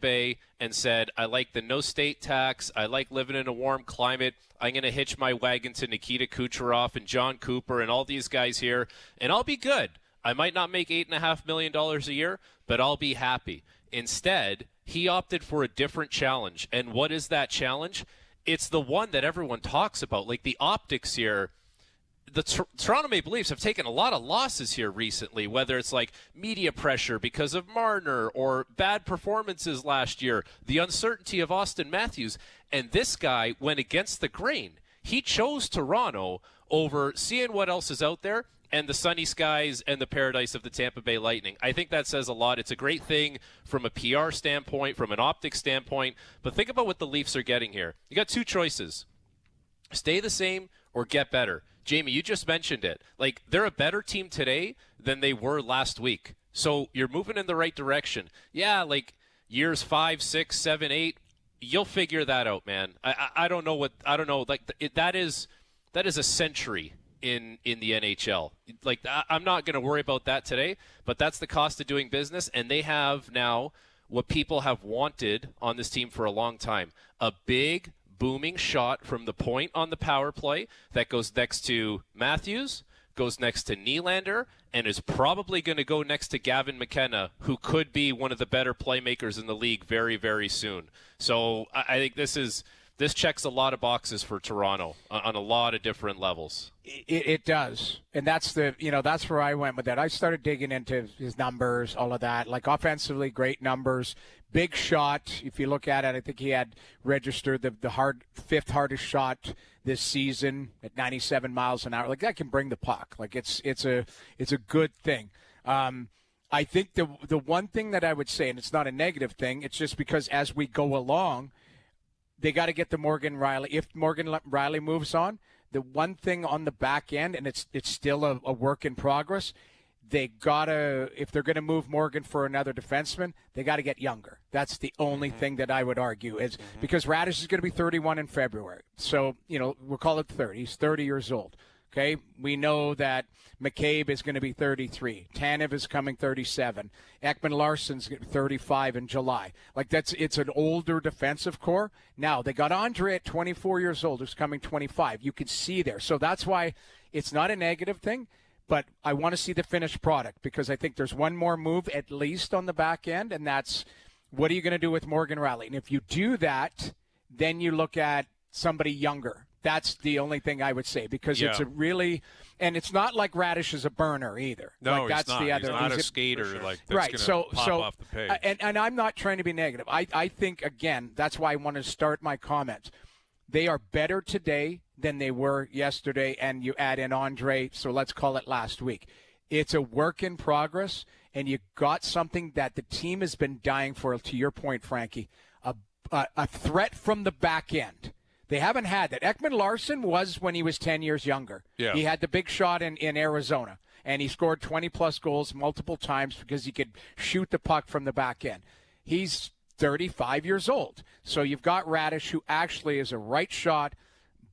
Bay and said, I like the no state tax. I like living in a warm climate. I'm going to hitch my wagon to Nikita Kucherov and John Cooper and all these guys here, and I'll be good. I might not make $8.5 million a year, but I'll be happy. Instead, he opted for a different challenge. And what is that challenge? It's the one that everyone talks about. Like the optics here, the Toronto Maple Leafs have taken a lot of losses here recently, whether it's like media pressure because of Marner or bad performances last year, the uncertainty of Austin Matthews. And this guy went against the grain. He chose Toronto over seeing what else is out there and the sunny skies and the paradise of the Tampa Bay Lightning. I think that says a lot. It's a great thing from a PR standpoint, from an optics standpoint. But think about what the Leafs are getting here. You got two choices. Stay the same or get better. Jamie, you just mentioned it. Like, they're a better team today than they were last week. So you're moving in the right direction. Yeah, like years 5, 6, 7, 8, you'll figure that out, man. I don't know what – I don't know. Like, that is a century in the NHL. Like, I'm not going to worry about that today, but that's the cost of doing business, and they have now what people have wanted on this team for a long time, a big – booming shot from the point on the power play that goes next to Matthews, goes next to Nylander, and is probably going to go next to Gavin McKenna, who could be one of the better playmakers in the league very, very soon. So I think this checks a lot of boxes for Toronto on a lot of different levels. It does. And that's that's where I went with that. I started digging into his numbers, all of that. Like offensively, great numbers. Big shot. If you look at it, I think he had registered the fifth hardest shot this season at 97 miles an hour. Like that can bring the puck. Like it's a good thing. I think the one thing that I would say, and it's not a negative thing, it's just because as we go along, they got to get the Morgan Rielly. If Morgan Rielly moves on, the one thing on the back end, and it's still a work in progress, they gotta, if they're going to move Morgan for another defenseman, they got to get younger. That's the only thing that I would argue is because Radish is going to be 31 in February. So, we'll call it 30. He's 30 years old. Okay, we know that McCabe is going to be 33. Tanev is coming 37. Ekman-Larsson's 35 in July. Like it's an older defensive core. Now they got Andre at 24 years old, who's coming 25. You can see there. So that's why it's not a negative thing. But I want to see the finished product because I think there's one more move at least on the back end, and that's what are you going to do with Morgan Rielly? And if you do that, then you look at somebody younger. That's the only thing I would say because it's a really – and it's not like Radish is a burner either. No, like, that's he's not. The other, he's not a skater sure. like that's going to pop off the page. And I'm not trying to be negative. I think, again, that's why I want to start my comments. They are better today than they were yesterday, and you add in Andre, so let's call it last week. It's a work in progress, and you got something that the team has been dying for, to your point, Frankie, a threat from the back end. They haven't had that. Ekman-Larsson was when he was 10 years younger. Yeah. He had the big shot in Arizona, and he scored 20-plus goals multiple times because he could shoot the puck from the back end. He's 35 years old. So you've got Radish, who actually is a right shot,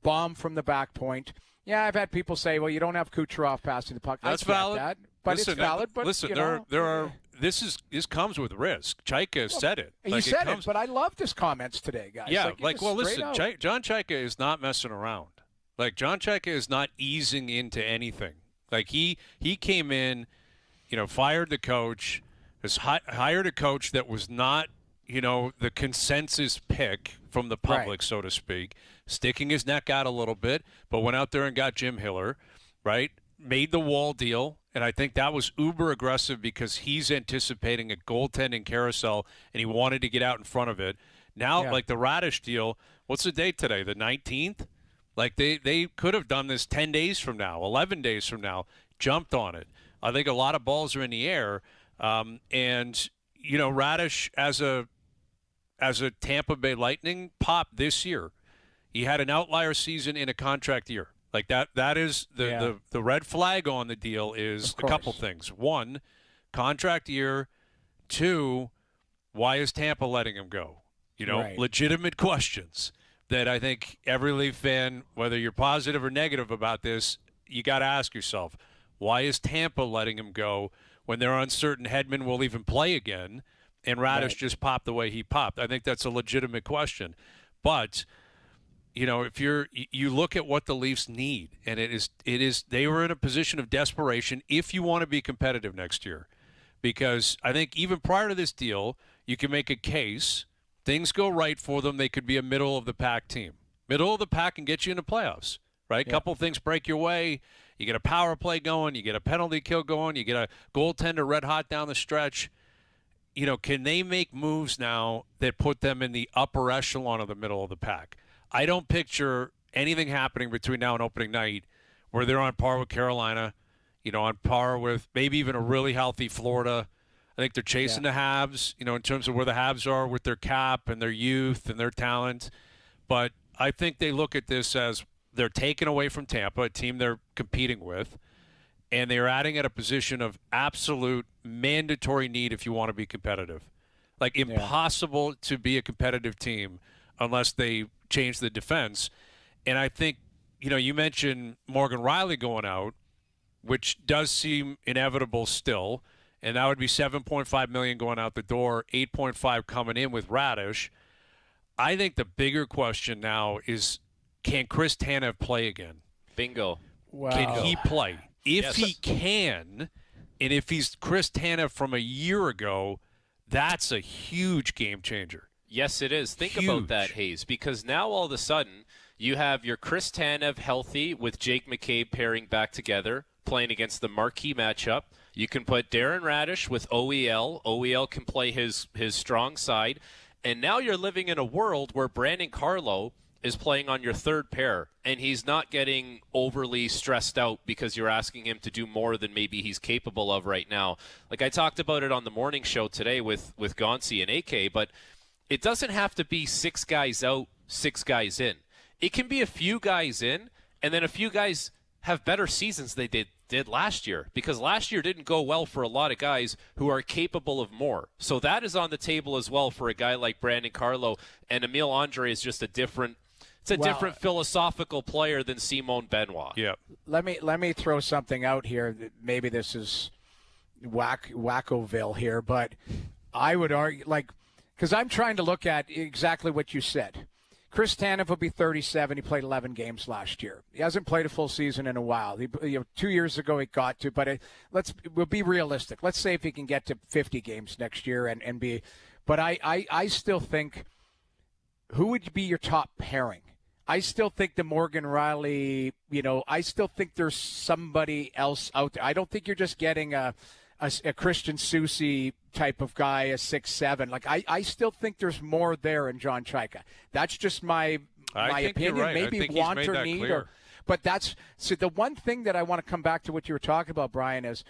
bomb from the back point. Yeah, I've had people say, well, you don't have Kucherov passing the puck. That's valid. That, but it's valid. But listen, there are. This comes with risk. Chaika said it. He said it, but I loved his comments today, guys. Yeah, listen, John Chaika is not messing around. Like, John Chaika is not easing into anything. Like, he came in, fired the coach, has hired a coach that was not, the consensus pick from the public, so to speak, sticking his neck out a little bit, but went out there and got Jim Hiller, right? Made the Wall deal. And I think that was uber aggressive because he's anticipating a goaltending carousel, and he wanted to get out in front of it. Now, like the Radish deal, what's the date today? The 19th? Like they could have done this 10 days from now, 11 days from now, jumped on it. I think a lot of balls are in the air. And, Radish as a Tampa Bay Lightning pop this year, he had an outlier season in a contract year. Like that is the red flag on the deal is a couple things. One, contract year. Two, why is Tampa letting him go? Legitimate questions that I think every Leaf fan, whether you're positive or negative about this, you got to ask yourself, why is Tampa letting him go when they're uncertain Hedman will even play again? and Radish just popped the way he popped. I think that's a legitimate question. But, if you look at what the Leafs need, and it is they were in a position of desperation if you want to be competitive next year. Because I think even prior to this deal, you can make a case, things go right for them, they could be a middle-of-the-pack team. Middle of the pack can get you into playoffs, right? A couple things break your way. You get a power play going. You get a penalty kill going. You get a goaltender red hot down the stretch. Can they make moves now that put them in the upper echelon of the middle of the pack? I don't picture anything happening between now and opening night where they're on par with Carolina, on par with maybe even a really healthy Florida. I think they're chasing the Habs, in terms of where the Habs are with their cap and their youth and their talent. But I think they look at this as they're taken away from Tampa, a team they're competing with, and they're adding at a position of absolute mandatory need if you want to be competitive. Like impossible to be a competitive team unless they change the defense. And I think, you mentioned Morgan Riley going out, which does seem inevitable still, and that would be $7.5 million going out the door, $8.5 coming in with Radish. I think the bigger question now is, can Chris Tanev play again? Bingo. Wow. Can he play? If he can, and if he's Chris Tanev from a year ago, that's a huge game changer. Yes, it is. Think about that, Hayes, because now all of a sudden you have your Chris Tanev healthy with Jake McCabe pairing back together, playing against the marquee matchup. You can put Darren Radish with OEL. OEL can play his strong side. And now you're living in a world where Brandon Carlo is playing on your third pair, and he's not getting overly stressed out because you're asking him to do more than maybe he's capable of right now. Like I talked about it on the morning show today with Gonsi and AK, but it doesn't have to be 6 guys out, 6 guys in. It can be a few guys in, and then a few guys have better seasons they did last year, because last year didn't go well for a lot of guys who are capable of more. So that is on the table as well for a guy like Brandon Carlo, and Emile Andre is just a different philosophical player than Simone Benoit. Yeah. Let me throw something out here. Maybe this is Wackoville here, but I would argue, because I'm trying to look at exactly what you said. Chris Tanev will be 37. He played 11 games last year. He hasn't played a full season in a while. 2 years ago he got to, but we'll be realistic. Let's say if he can get to 50 games next year and be. But I still think, who would be your top pairing? I still think the Morgan Riley. I still think there's somebody else out there. I don't think you're just getting a Christian Soucy type of guy, a 6'7". I still think there's more there in John Chayka. That's just my opinion. Right. Maybe want or need, but that's the one thing that I want to come back to what you were talking about, Brian, is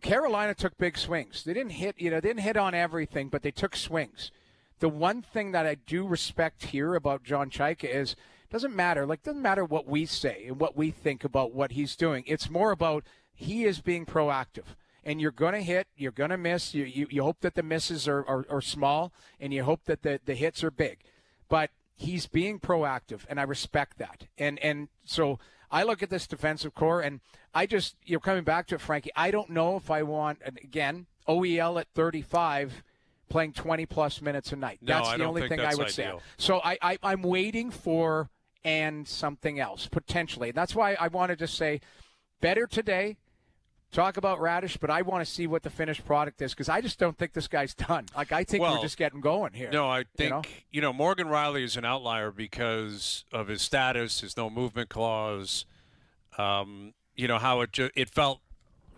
Carolina took big swings. They didn't hit on everything, but they took swings. The one thing that I do respect here about John Chayka is doesn't matter what we say and what we think about what he's doing. It's more about he is being proactive. And you're going to hit, you're going to miss. You hope that the misses are small, and you hope that the hits are big. But he's being proactive, and I respect that. And so I look at this defensive core, and I just, coming back to it, Frankie, I don't know if I want, again, OEL at 35 playing 20-plus minutes a night. That's the only thing I would say. So I'm waiting for and something else, potentially. And that's why I wanted to say better today. Talk about Radish, but I want to see what the finished product is, because I just don't think this guy's done. I think we're just getting going here. No, I think, Morgan Riley is an outlier because of his status, his no movement clause, how it felt.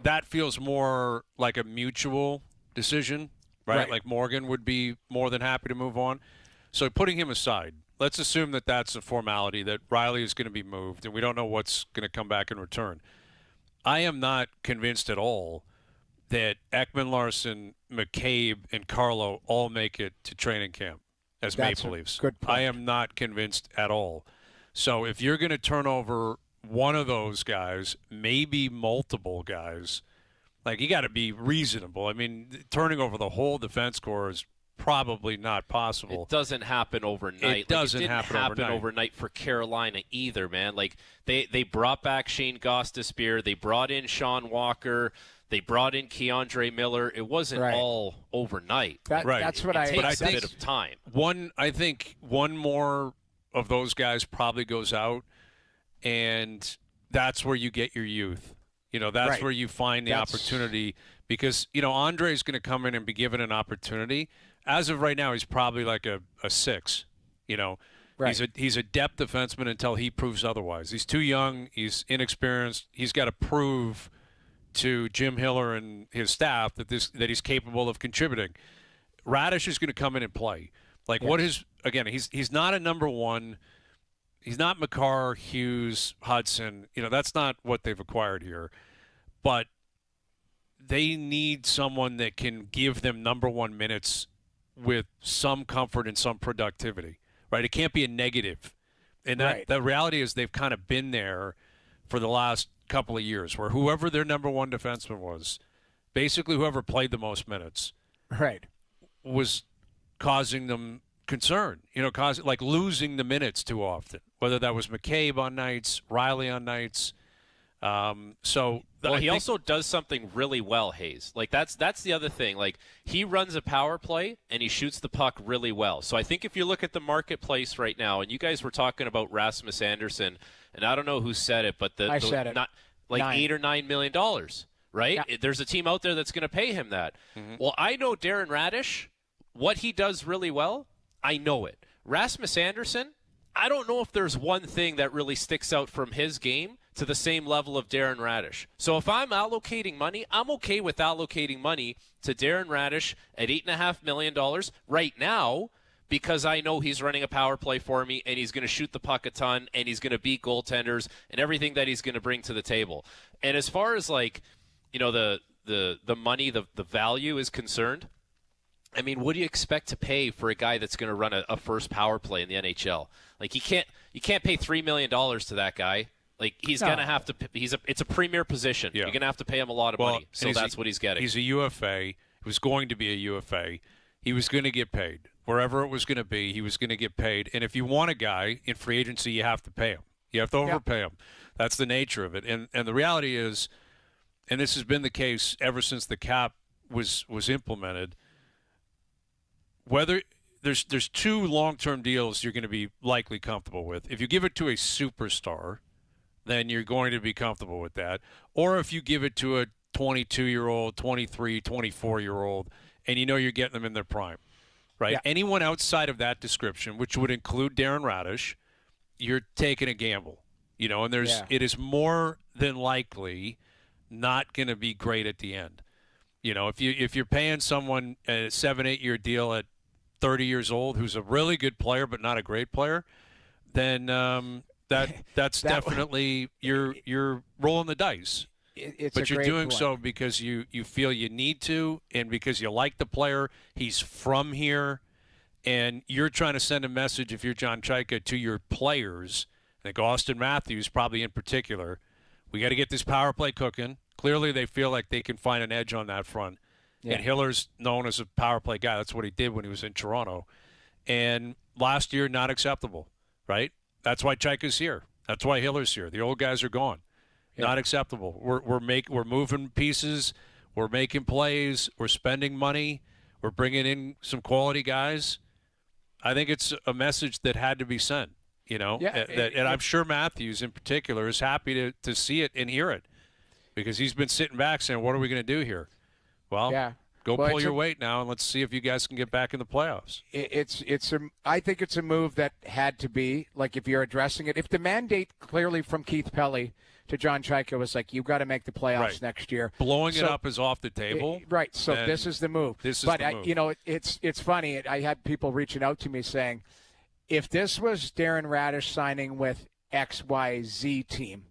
That feels more like a mutual decision, right? Like Morgan would be more than happy to move on. So putting him aside, let's assume that that's a formality, that Riley is going to be moved, and we don't know what's going to come back in return. I am not convinced at all that Ekman Larson, McCabe, and Carlo all make it to training camp as Maple Leafs. Good point. I am not convinced at all. So if you're going to turn over one of those guys, maybe multiple guys, you got to be reasonable. I mean, turning over the whole defense corps is probably not possible. It doesn't happen overnight. It doesn't happen overnight for Carolina either, man. They brought back Shane Gostisbehere. They brought in Sean Walker. They brought in Keandre Miller. It wasn't all overnight. That's what it takes I a think bit of time. I think one more of those guys probably goes out, and that's where you get your youth. That's where you find the opportunity, because, Andre's going to come in and be given an opportunity. As of right now, he's probably like a 6, He's a depth defenseman until he proves otherwise. He's too young. He's inexperienced. He's got to prove to Jim Hiller and his staff that he's capable of contributing. Radish is going to come in and play. He's not a number one. He's not Makar, Hughes, Hudson. That's not what they've acquired here. But they need someone that can give them number one minutes with some comfort and some productivity, right? It can't be a negative. And the reality is they've kind of been there for the last couple of years, where whoever their number one defenseman was, basically whoever played the most minutes, was causing them concern, like losing the minutes too often, whether that was McCabe on nights, Riley on nights. He also does something really well, Hayes. Like that's the other thing. Like he runs a power play and he shoots the puck really well. So I think if you look at the marketplace right now, and you guys were talking about Rasmus Anderson, and I don't know who said it, but I said it. Not like $8 or $9 million, right? Yeah. There's a team out there that's going to pay him that. Mm-hmm. Well, I know Darren Radish, what he does really well. I know it. Rasmus Anderson, I don't know if there's one thing that really sticks out from his game to the same level of Darren Radish. So if I'm allocating money, I'm okay with allocating money to Darren Radish at $8.5 million right now, because I know he's running a power play for me and he's going to shoot the puck a ton and he's going to beat goaltenders and everything that he's going to bring to the table. And as far as the money, the value is concerned, I mean, what do you expect to pay for a guy that's going to run a first power play in the NHL? Like you can't pay $3 million to that guy. Like he's going to have to. It's a premier position. Yeah. You're going to have to pay him a lot of money. So that's what he's getting. He's a UFA. He was going to be a UFA. He was going to get paid wherever it was going to be. He was going to get paid. And if you want a guy in free agency, you have to pay him. You have to overpay him. That's the nature of it. And the reality is, and this has been the case ever since the cap was implemented. Whether there's two long-term deals you're going to be likely comfortable with. If you give it to a superstar, then you're going to be comfortable with that. Or if you give it to a 22-year-old, 23, 24-year-old, and you're getting them in their prime, right? Yeah. Anyone outside of that description, which would include Darren Radish, you're taking a gamble, and it is more than likely not going to be great at the end. If you're paying someone a 7-8 year deal at 30 years old who's a really good player but not a great player, then that's definitely you're rolling the dice. But you're doing so because you feel you need to, and because you like the player. He's from here, and you're trying to send a message, if you're John Chaika, to your players. I think Austin Matthews probably in particular. We got to get this power play cooking. Clearly they feel like they can find an edge on that front. Yeah. And Hiller's known as a power play guy. That's what he did when he was in Toronto. And last year, not acceptable, right? That's why Chaika's here. That's why Hiller's here. The old guys are gone. Yeah. Not acceptable. We're moving pieces. We're making plays. We're spending money. We're bringing in some quality guys. I think it's a message that had to be sent, and I'm sure Matthews in particular is happy to see it and hear it, because he's been sitting back saying, what are we going to do here? Well, pull your weight now, and let's see if you guys can get back in the playoffs. I think it's a move that had to be, like, if you're addressing it. If the mandate clearly from Keith Pelly to John Chaika was like, you've got to make the playoffs next year. Blowing it up is off the table. Right. So this is the move. It's funny. I had people reaching out to me saying, if this was Darren Radish signing with XYZ team,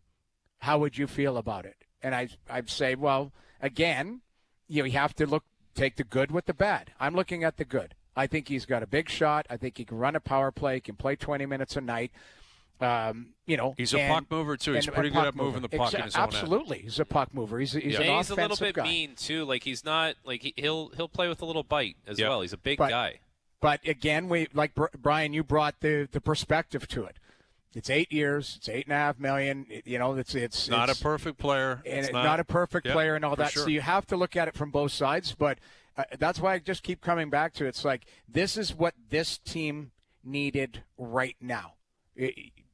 how would you feel about it? And I'd say, well, again, you have to take the good with the bad. I'm looking at the good. I think he's got a big shot. I think he can run a power play. He can play 20 minutes a night. He's a puck mover too. He's pretty good at moving the puck in his own end. Absolutely, he's a puck mover. He's an offensive guy. He's a little bit mean too. Like he's not like he'll play with a little bite as well. He's a big guy. But again, Brian, you brought the perspective to it. It's 8 years. It's $8.5 million. It's not a perfect player. And it's not a perfect player and all that. Sure. So you have to look at it from both sides. But that's why I just keep coming back to it. It's like this is what this team needed right now.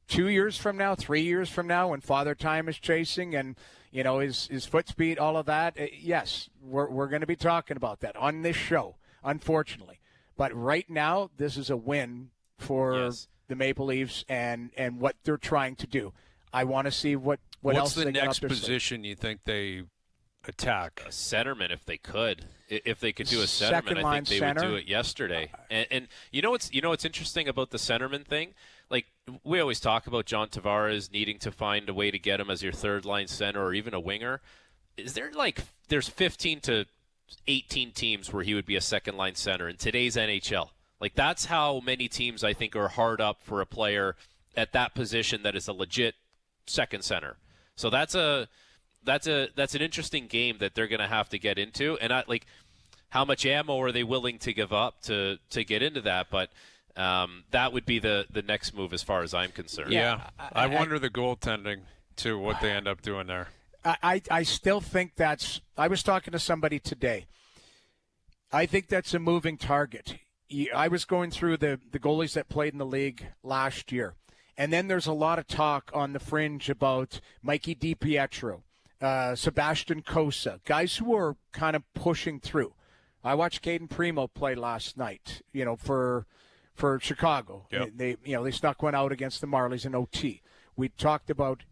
2 years from now, 3 years from now, when Father Time is chasing and his foot speed, all of that. Yes, we're going to be talking about that on this show, unfortunately. But right now, this is a win for the Maple Leafs and what they're trying to do. I want to see what else they they got up next their position you think they attack? A centerman, if they could. If they could do a centerman, I think they would do it yesterday. And you know what's interesting about the centerman thing? Like, we always talk about John Tavares needing to find a way to get him as your third-line center or even a winger. Is there, there's 15 to 18 teams where he would be a second-line center in today's NHL. Like, that's how many teams I think are hard up for a player at that position that is a legit second center. So that's an interesting game that they're going to have to get into. And how much ammo are they willing to give up to get into that? But that would be the next move as far as I'm concerned. Yeah, I wonder the goaltending too, what they end up doing there. I still think that's – I was talking to somebody today. I think that's a moving target. I was going through the goalies that played in the league last year. And then there's a lot of talk on the fringe about Mikey DiPietro, Sebastian Cossa, guys who are kind of pushing through. I watched Caden Primo play last night, for Chicago. Yep. They snuck one out against the Marlies in OT. We talked about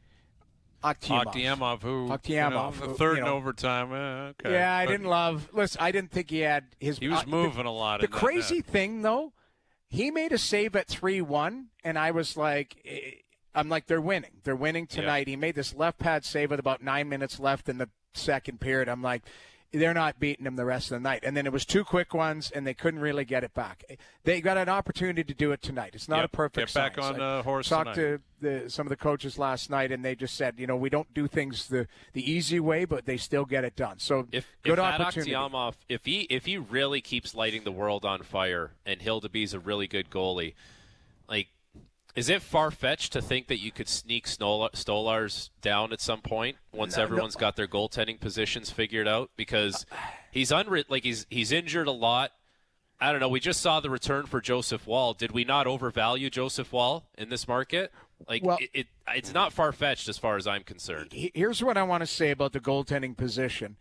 Akhtiamov, the third in overtime. Okay. Yeah, I didn't love. Listen, I didn't think he had his. He was moving a lot. The crazy thing, though, he made a save at 3-1, and I was like, I'm like, they're winning. They're winning tonight. Yeah. He made this left pad save with about 9 minutes left in the second period. I'm like, they're not beating him the rest of the night. And then it was two quick ones, and they couldn't really get it back. They got an opportunity to do it tonight. It's not a perfect Get back on the horse tonight. Talked to some of the coaches last night, and they just said, we don't do things the easy way, but they still get it done. So good opportunity. Akhtiamov, if he really keeps lighting the world on fire, and Hildeby's a really good goalie, is it far-fetched to think that you could sneak Stolarz down at some point once everyone's got their goaltending positions figured out? Because he's injured a lot. I don't know. We just saw the return for Joseph Woll. Did we not overvalue Joseph Woll in this market? It's not far-fetched as far as I'm concerned. Here's what I want to say about the goaltending position,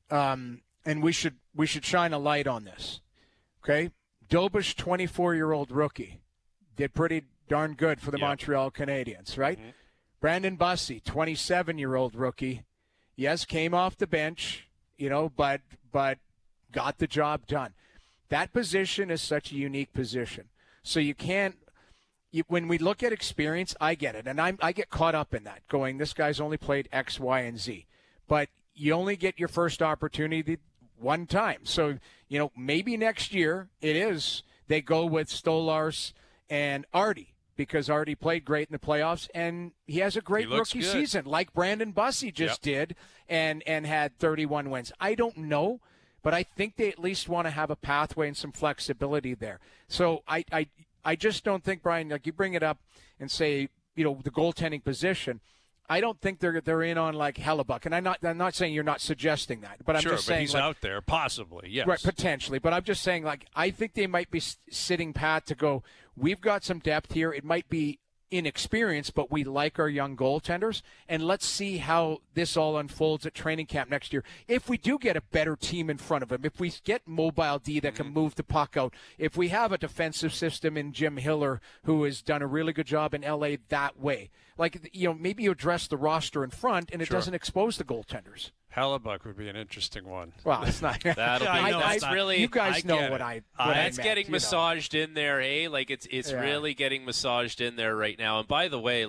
and we should shine a light on this. Okay, Dobish, 24-year-old rookie, did pretty darn good for the Montreal Canadiens, right? Mm-hmm. Brandon Bussey, 27-year-old rookie, yes, came off the bench, but got the job done. That position is such a unique position. So you can't when we look at experience, I get it. And I get caught up in that, going, this guy's only played X, Y, and Z. But you only get your first opportunity one time. So, maybe next year they go with Stolarz and Artie, because Artie played great in the playoffs, and he has a great rookie season, like Brandon Bussey just did, and had 31 wins. I don't know, but I think they at least want to have a pathway and some flexibility there. So I just don't think, Brian, like you bring it up and say, the goaltending position, I don't think they're in on like Hellebuck, and I'm not saying you're not suggesting that, but I'm just saying he's out there possibly, yes, right, potentially. But I'm just saying, I think they might be sitting pat to go, we've got some depth here. It might be inexperienced, but we like our young goaltenders, and let's see how this all unfolds at training camp next year. If we do get a better team in front of them, if we get Mobile D that can move the puck out, if we have a defensive system in Jim Hiller who has done a really good job in LA that way, maybe you address the roster in front and it doesn't expose the goaltenders. Hellebuck would be an interesting one. Well, it's not. Really. You guys know what I. That's getting massaged in there, eh? It's really getting massaged in there right now. And by the way,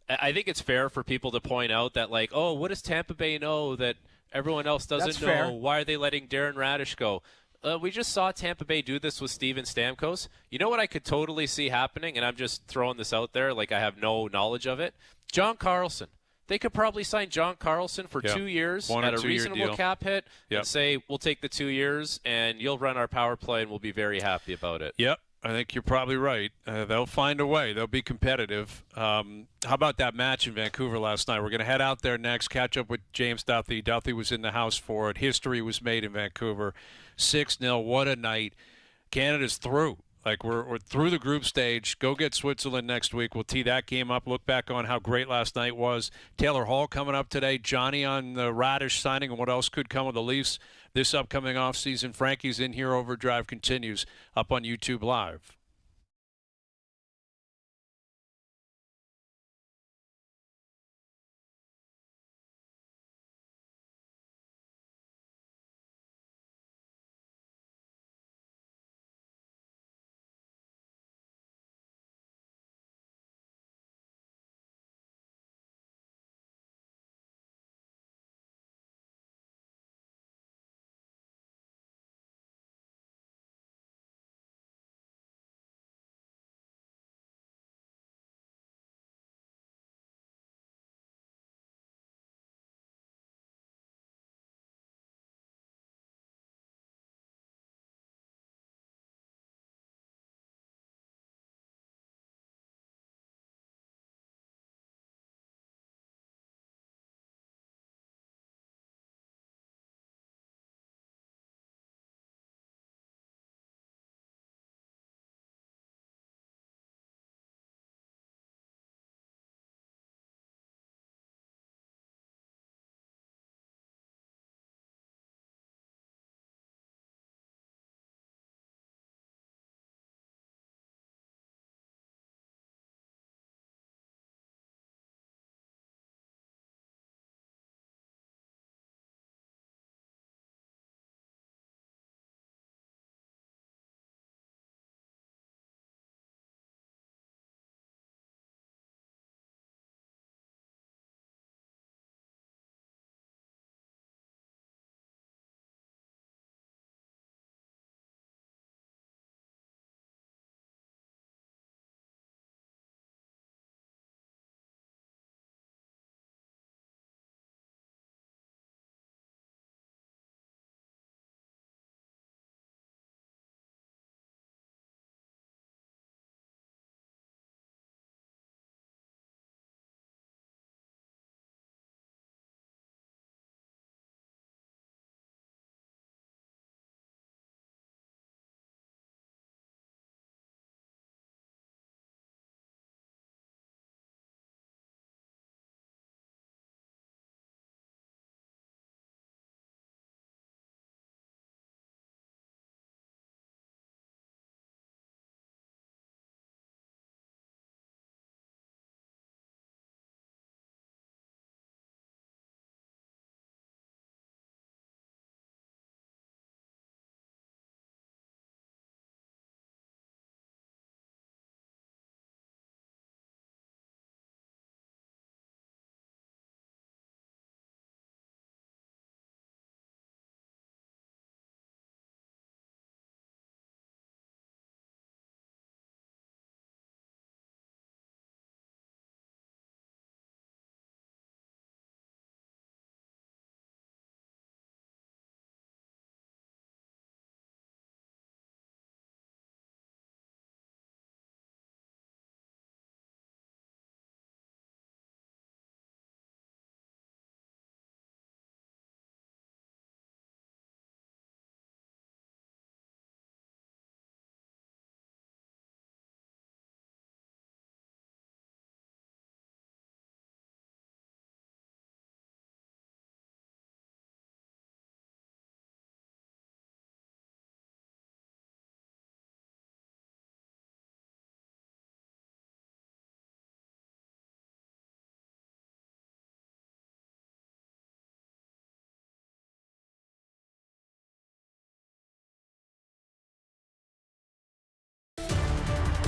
I think it's fair for people to point out that, what does Tampa Bay know that everyone else doesn't know? Fair. Why are they letting Darren Radish go? We just saw Tampa Bay do this with Steven Stamkos. You know what I could totally see happening, and I'm just throwing this out there I have no knowledge of it? John Carlson. They could probably sign John Carlson for 2 years at a reasonable cap hit and say, we'll take the 2 years and you'll run our power play and we'll be very happy about it. Yep. I think you're probably right. They'll find a way. They'll be competitive. How about that match in Vancouver last night? We're going to head out there next, catch up with James Duthie. Duthie was in the house for it. History was made in Vancouver. 6-0. What a night. Canada's through. Like, we're through the group stage. Go get Switzerland next week. We'll tee that game up. Look back on how great last night was. Taylor Hall coming up today. Johnny on the Radish signing and what else could come with the Leafs this upcoming offseason. Frankie's in here. OverDrive continues up on YouTube Live.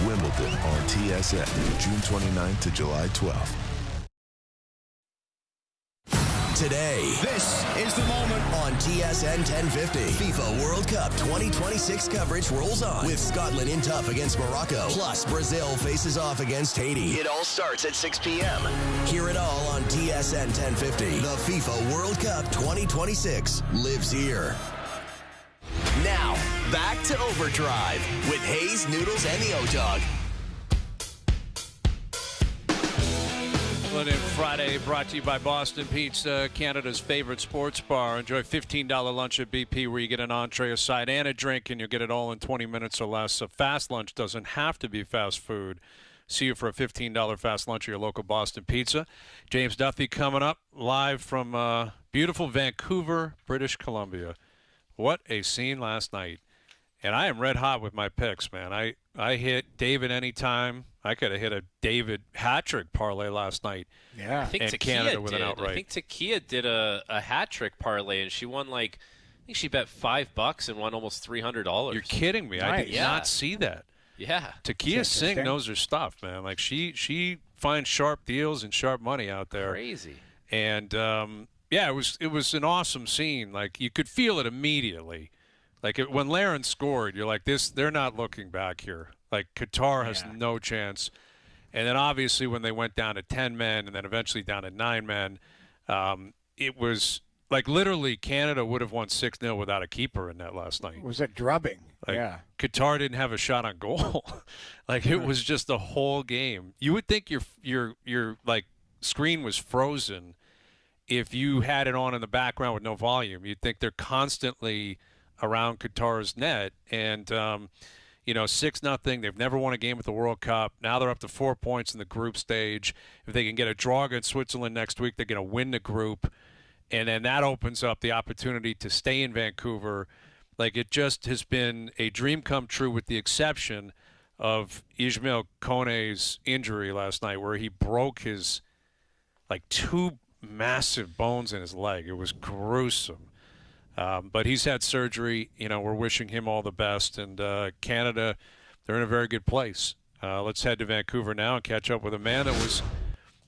Wimbledon on TSN, June 29th to July 12th. Today, this is the moment on TSN 1050. FIFA World Cup 2026 coverage rolls on with Scotland in tough against Morocco. Plus, Brazil faces off against Haiti. It all starts at 6 p.m. Hear it all on TSN 1050. The FIFA World Cup 2026 lives here. Now, Back to Overdrive with Hayes, Noodles, and the O-Dog. In Friday, brought to you by Boston Pizza, Canada's favorite sports bar. Enjoy $15 lunch at BP where you get an entree, a side, and a drink, and you'll get it all in 20 minutes or less. A fast lunch doesn't have to be fast food. See you for a $15 fast lunch at your local Boston Pizza. James Duthie coming up live from beautiful Vancouver, British Columbia. What a scene last night. And I am red hot with my picks, man. I hit David anytime. I could have hit a David hat-trick parlay last night. Yeah. I think and Takia Canada with did. an outright. I think Takia did a hat-trick parlay, and she won I think she bet $5 and won almost $300. You're kidding me. I did Yeah. not see that. Yeah. Takia Singh knows her stuff, man. Like she finds sharp deals and sharp money out there. Crazy. And yeah, it was an awesome scene. Like you could feel it immediately. Like when Laren scored, you're like, they're not looking back here. Like Qatar has no chance. And then obviously when they went down to 10 men and then eventually down to 9 men, it was like literally Canada would have won 6-0 without a keeper in that last night. Was it drubbing? Like, yeah. Qatar didn't have a shot on goal. Like it was just the whole game. You would think your like screen was frozen if you had it on in the background with no volume. You'd think they're constantly around Qatar's net, and 6-0. They've never won a game at the World Cup. Now they're up to 4 points in the group stage. If they can get a draw against Switzerland next week, they're going to win the group, and then that opens up the opportunity to stay in Vancouver. Like it just has been a dream come true, with the exception of Ismail Kone's injury last night, where he broke his two massive bones in his leg. It was gruesome. But he's had surgery. We're wishing him all the best. And Canada, they're in a very good place. Let's head to Vancouver now and catch up with a man that was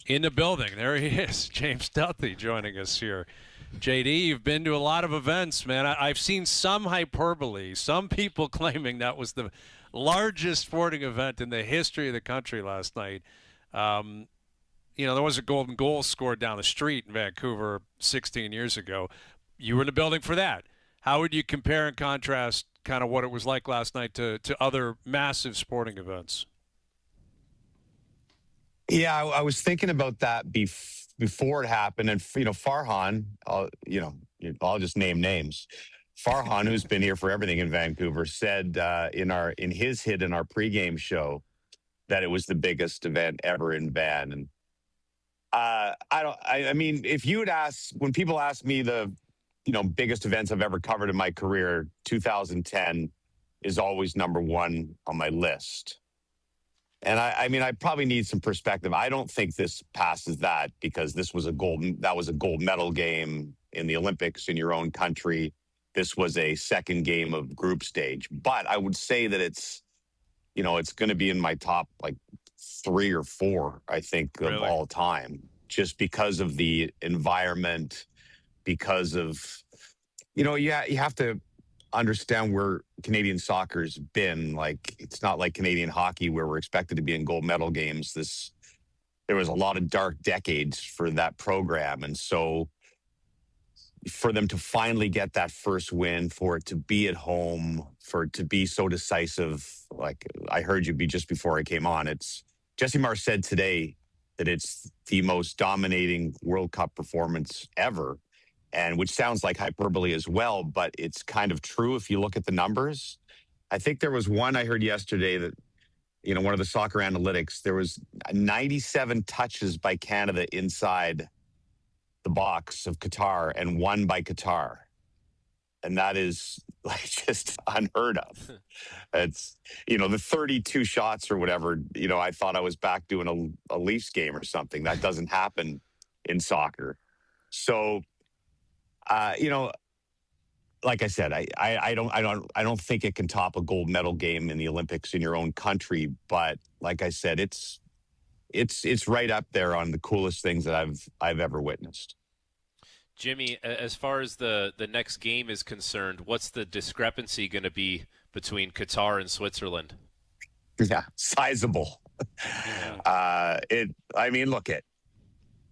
in the building. There he is, James Duthie, joining us here. JD, you've been to a lot of events, man. I've seen some hyperbole, some people claiming that was the largest sporting event in the history of the country last night. There was a golden goal scored down the street in Vancouver 16 years ago. You were in the building for that. How would you compare and contrast kind of what it was like last night to other massive sporting events? Yeah, I was thinking about that before it happened. And, Farhan, I'll just name names. Farhan, who's been here for everything in Vancouver, said in his hit in our pregame show that it was the biggest event ever in Van. And if you would ask, when people ask me the biggest events I've ever covered in my career, 2010 is always number one on my list. And I probably need some perspective. I don't think this passes that, because that was a gold medal game in the Olympics in your own country. This was a second game of group stage. But I would say that it's going to be in my top 3 or 4, I think, of all time, just because of the environment. Because of, you have to understand where Canadian soccer's been. Like, it's not like Canadian hockey where we're expected to be in gold medal games. There was a lot of dark decades for that program. And so for them to finally get that first win, for it to be at home, for it to be so decisive, like I heard you just before I came on, Jesse Marr said today that it's the most dominating World Cup performance ever. And which sounds like hyperbole as well, but it's kind of true if you look at the numbers. I think there was one I heard yesterday that, one of the soccer analytics, there was 97 touches by Canada inside the box of Qatar and 1 by Qatar. And that is just unheard of. It's, the 32 shots or whatever, I thought I was back doing a Leafs game or something. That doesn't happen in soccer. So, like I said, I don't think it can top a gold medal game in the Olympics in your own country. But like I said, it's right up there on the coolest things that I've ever witnessed. Jimmy, as far as the next game is concerned, what's the discrepancy going to be between Qatar and Switzerland? Yeah, sizable. Yeah.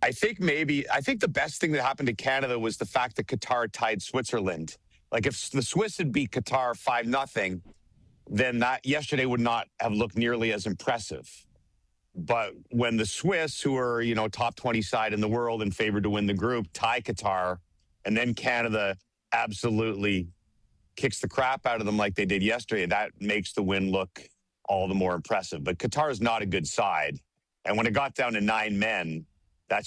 I think the best thing that happened to Canada was the fact that Qatar tied Switzerland Like if the Swiss had beat Qatar 5-0, then that yesterday would not have looked nearly as impressive. But when the Swiss, who are, top 20 side in the world and favored to win the group, tie Qatar, and then Canada absolutely kicks the crap out of them like they did yesterday, that makes the win look all the more impressive. But Qatar is not a good side. And when it got down to 9 men, that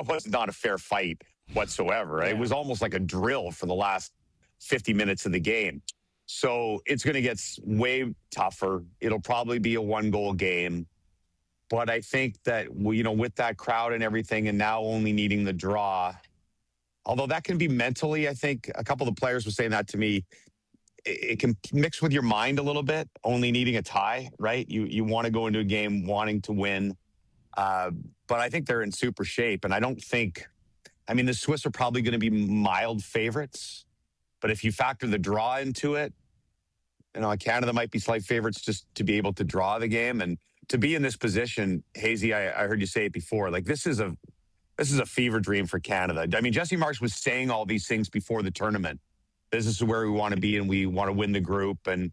was not a fair fight whatsoever. Right? Yeah. It was almost like a drill for the last 50 minutes of the game. So it's going to get way tougher. It'll probably be a 1-goal game. But I think that, with that crowd and everything, and now only needing the draw, although that can be mentally, I think a couple of the players were saying that to me, it can mix with your mind a little bit, only needing a tie, right? You want to go into a game wanting to win. But I think they're in super shape. And I don't think, the Swiss are probably going to be mild favorites. But if you factor the draw into it, Canada might be slight favorites just to be able to draw the game. And to be in this position, Hazy, I heard you say it before, like this is a fever dream for Canada. Jesse Marsh was saying all these things before the tournament. This is where we want to be, and we want to win the group. And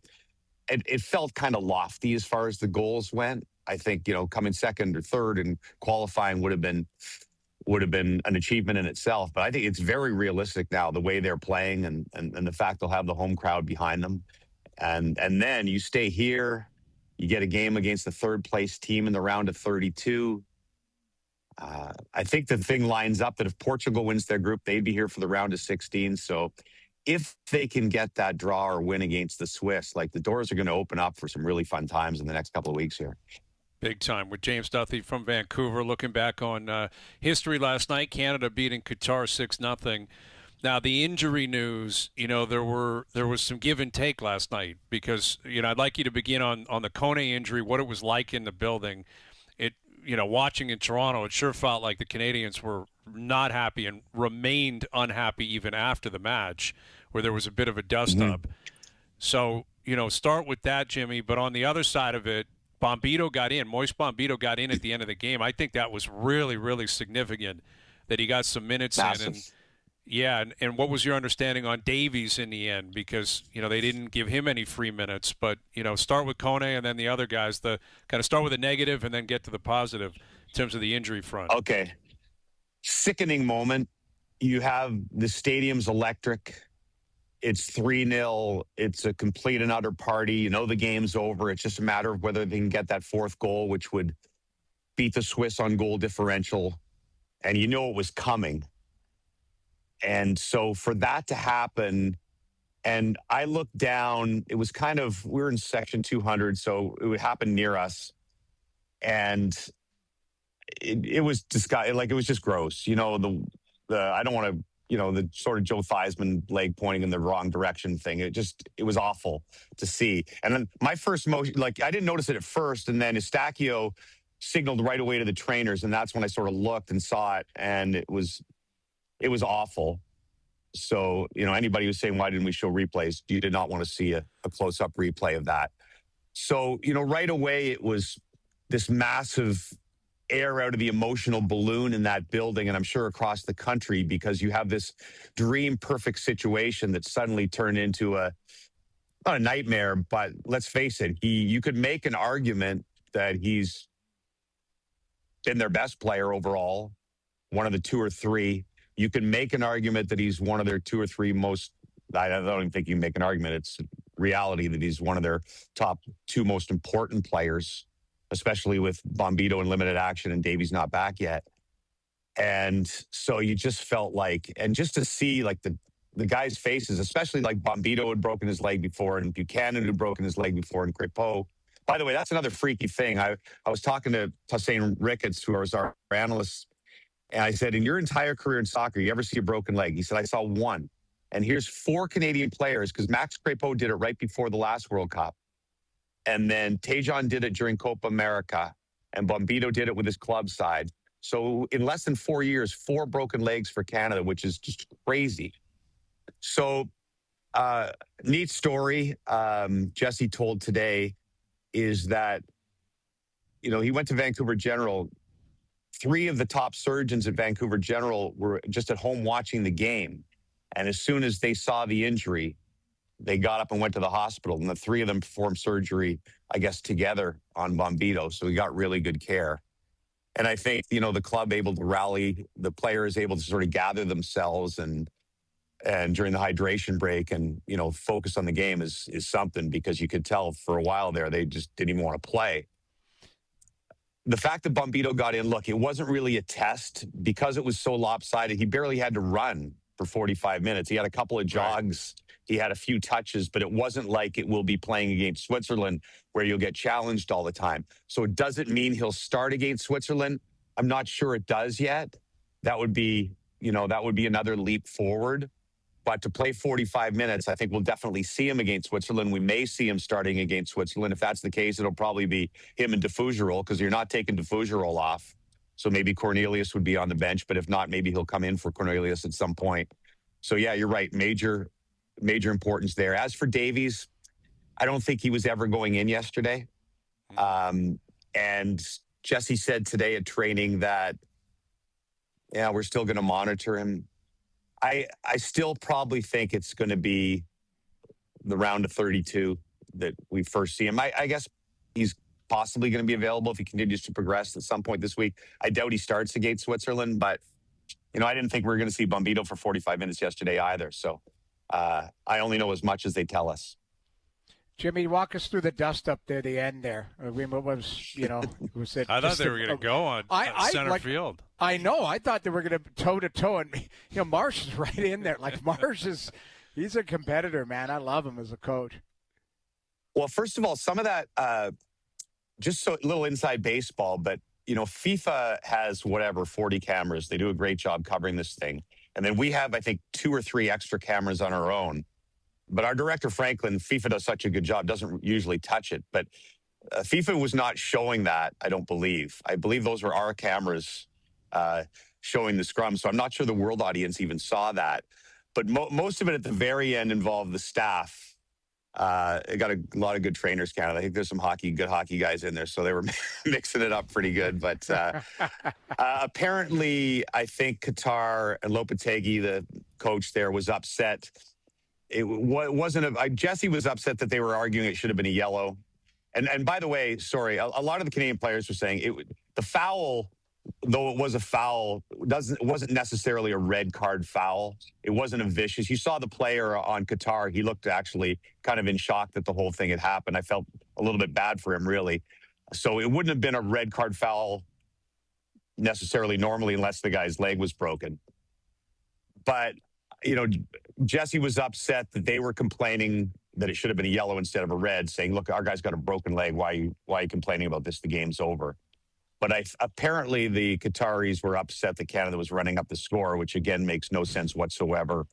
it felt kind of lofty as far as the goals went. I think, coming second or third and qualifying would have been an achievement in itself. But I think it's very realistic now, the way they're playing and the fact they'll have the home crowd behind them. And then you stay here, you get a game against the third-place team in the round of 32. I think the thing lines up that if Portugal wins their group, they'd be here for the round of 16. So if they can get that draw or win against the Swiss, like the doors are going to open up for some really fun times in the next couple of weeks here. Big time with James Duthie from Vancouver. Looking back on history last night, Canada beating Qatar 6-0. Now the injury news, there was some give and take last night because I'd like you to begin on the Kone injury, what it was like in the building. It watching in Toronto, it sure felt like the Canadians were not happy and remained unhappy even after the match, where there was a bit of a dust-up. So, start with that, Jimmy. But on the other side of it, Bombito got in. Moise Bombito got in at the end of the game. I think that was really, really significant that he got some minutes in. And what was your understanding on Davies in the end? Because, they didn't give him any free minutes. But, start with Kone and then the other guys. Kind of start with the negative and then get to the positive in terms of the injury front. Okay. Sickening moment. You have the stadium's electric. It's 3-0. It's a complete and utter party. The game's over. It's just a matter of whether they can get that fourth goal, which would beat the Swiss on goal differential. And it was coming. And so for that to happen, and I looked down, it was we were in section 200, so it would happen near us. And it was disgusting. Like, it was just gross. I don't want to, the sort of Joe Theismann leg pointing in the wrong direction thing. It was awful to see. And then my first motion, I didn't notice it at first. And then Eustachio signaled right away to the trainers. And that's when I sort of looked and saw it. And it was awful. So, anybody who's saying, why didn't we show replays? You did not want to see a close-up replay of that. So, right away, it was this massive air out of the emotional balloon in that building, and I'm sure across the country, because you have this dream perfect situation that suddenly turned into not a nightmare, but let's face it, you could make an argument that he's been their best player overall, one of the two or three. You can make an argument that he's one of their two or three most, I don't even think you can make an argument. It's reality that he's one of their top two most important players, especially with Bombito in limited action and Davies not back yet. And so you just felt like, and just to see the guys' faces, especially like Bombito had broken his leg before and Buchanan had broken his leg before and Crépeau. By the way, that's another freaky thing. I was talking to Hussein Ricketts, who was our analyst, and I said, in your entire career in soccer, you ever see a broken leg? He said, I saw one. And here's 4 Canadian players, because Max Crépeau did it right before the last World Cup. And then Tejan did it during Copa America. And Bombito did it with his club side. So in less than 4 years, 4 broken legs for Canada, which is just crazy. So neat story Jesse told today is that, he went to Vancouver General. 3 of the top surgeons at Vancouver General were just at home watching the game. And as soon as they saw the injury, they got up and went to the hospital. And the three of them performed surgery, I guess, together on Bombito. So he got really good care. And I think, the club able to rally, the players able to sort of gather themselves and during the hydration break and, focus on the game is something, because you could tell for a while there, they just didn't even want to play. The fact that Bombito got in, look, it wasn't really a test because it was so lopsided. He barely had to run for 45 minutes. He had a couple of jogs. Right. He had a few touches, but it wasn't like it will be playing against Switzerland where you'll get challenged all the time. So it doesn't mean he'll start against Switzerland. I'm not sure it does yet. That would be another leap forward. But to play 45 minutes, I think we'll definitely see him against Switzerland. We may see him starting against Switzerland. If that's the case, it'll probably be him and Defougerol, because you're not taking Defougerol off. So maybe Cornelius would be on the bench, but if not, maybe he'll come in for Cornelius at some point. So yeah, you're right. Major importance there. As for Davies, I don't think he was ever going in yesterday. And Jesse said today at training that, we're still going to monitor him. I still probably think it's going to be the round of 32 that we first see him. I guess he's possibly going to be available if he continues to progress at some point this week. I doubt he starts against Switzerland, but, I didn't think we were going to see Bombito for 45 minutes yesterday either. So I only know as much as they tell us. Jimmy, walk us through the dust up there, the end there. I mean, what was, was it? I thought they were going to go on center field. I know. I thought they were going to toe-to-toe. And, Marsh is right in there. Like, he's a competitor, man. I love him as a coach. Well, first of all, some of that, just so a little inside baseball, but, FIFA has 40 cameras. They do a great job covering this thing. And then we have, I think, 2 or 3 extra cameras on our own. But our director, Franklin, FIFA does such a good job, doesn't usually touch it. But FIFA was not showing that, I don't believe. I believe those were our cameras showing the scrum. So I'm not sure the world audience even saw that. But most of it at the very end involved the staff. It got a lot of good trainers, Canada. I think there's some good hockey guys in there. So they were mixing it up pretty good. But apparently, I think Qatar and Lopetegui, the coach there, was upset. It wasn't Jesse was upset that they were arguing it should have been a yellow. And by the way, sorry, a lot of the Canadian players were saying the foul, though it was a foul, it wasn't necessarily a red card foul. It wasn't a vicious. You saw the player on Qatar. He looked actually kind of in shock that the whole thing had happened. I felt a little bit bad for him, really. So it wouldn't have been a red card foul necessarily normally unless the guy's leg was broken. But Jesse was upset that they were complaining that it should have been a yellow instead of a red, saying, look, our guy's got a broken leg. Why are you complaining about this? The game's over. But apparently the Qataris were upset that Canada was running up the score, which, again, makes no sense whatsoever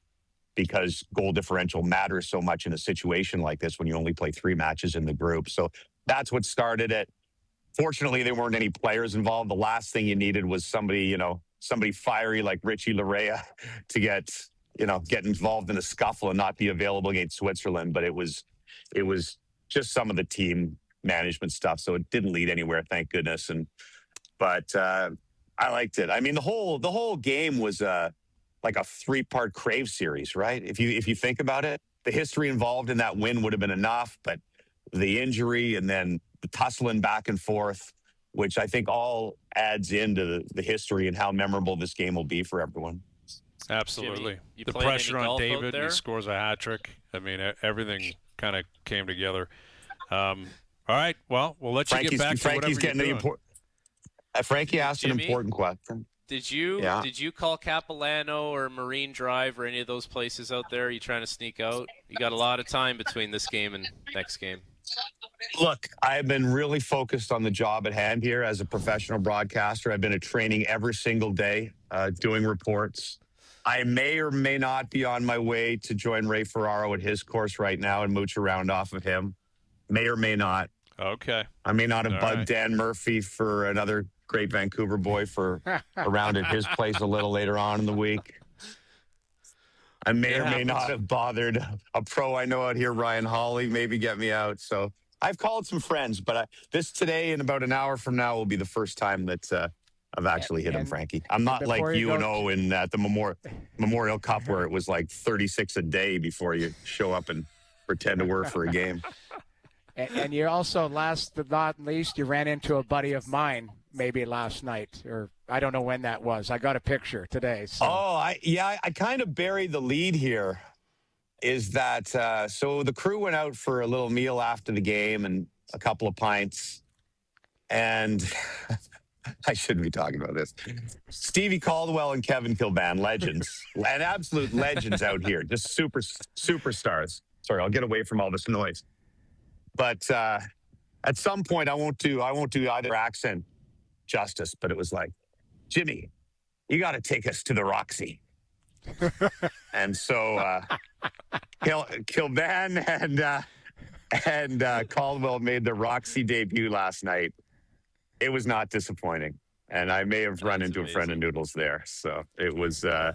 because goal differential matters so much in a situation like this when you only play 3 matches in the group. So that's what started it. Fortunately, there weren't any players involved. The last thing you needed was somebody fiery like Richie Larea to get involved in a scuffle and not be available against Switzerland. But it was just some of the team management stuff. So it didn't lead anywhere, thank goodness. But I liked it. I mean, the whole game was like a 3-part Crave series, right? If you think about it, the history involved in that win would have been enough, but the injury and then the tussling back and forth, which I think all adds into the history and how memorable this game will be for everyone. Absolutely. Jimmy, the pressure on David, he scores a hat trick. I mean, everything kind of came together. All right. Well, we'll let you get back to whatever you're doing. Frankie asked Jimmy, an important question. Did you call Capilano or Marine Drive or any of those places out there? Are you trying to sneak out? You got a lot of time between this game and next game. Look, I've been really focused on the job at hand here as a professional broadcaster. I've been at training every single day, doing reports. I may or may not be on my way to join Ray Ferraro at his course right now and mooch around off of him. May or may not. Okay. I may not have bugged Dan Murphy for another great Vancouver boy for around at his place a little later on in the week. I may or may not have bothered a pro I know out here, Ryan Hawley, maybe get me out. So I've called some friends, but this today and about an hour from now will be the first time that I've actually hit him, and- Frankie. I'm not like before you you go and O in at the Memorial Cup where it was like 36 a day before you show up and pretend to work for a game. And you also, last but not least, you ran into a buddy of mine maybe last night, or I don't know when that was. I got a picture today. So. Oh, I kind of buried the lead here. Is that so? The crew went out for a little meal after the game and a couple of pints, and I shouldn't be talking about this. Stevie Caldwell and Kevin Kilban, legends, and absolute legends out here, just superstars. Sorry, I'll get away from all this noise. But at some point, I won't do either accent justice. But it was like, Jimmy, you got to take us to the Roxy. And so Kilban and Caldwell made the Roxy debut last night. It was not disappointing, and I may have run into a friend of Noodles there. So it was a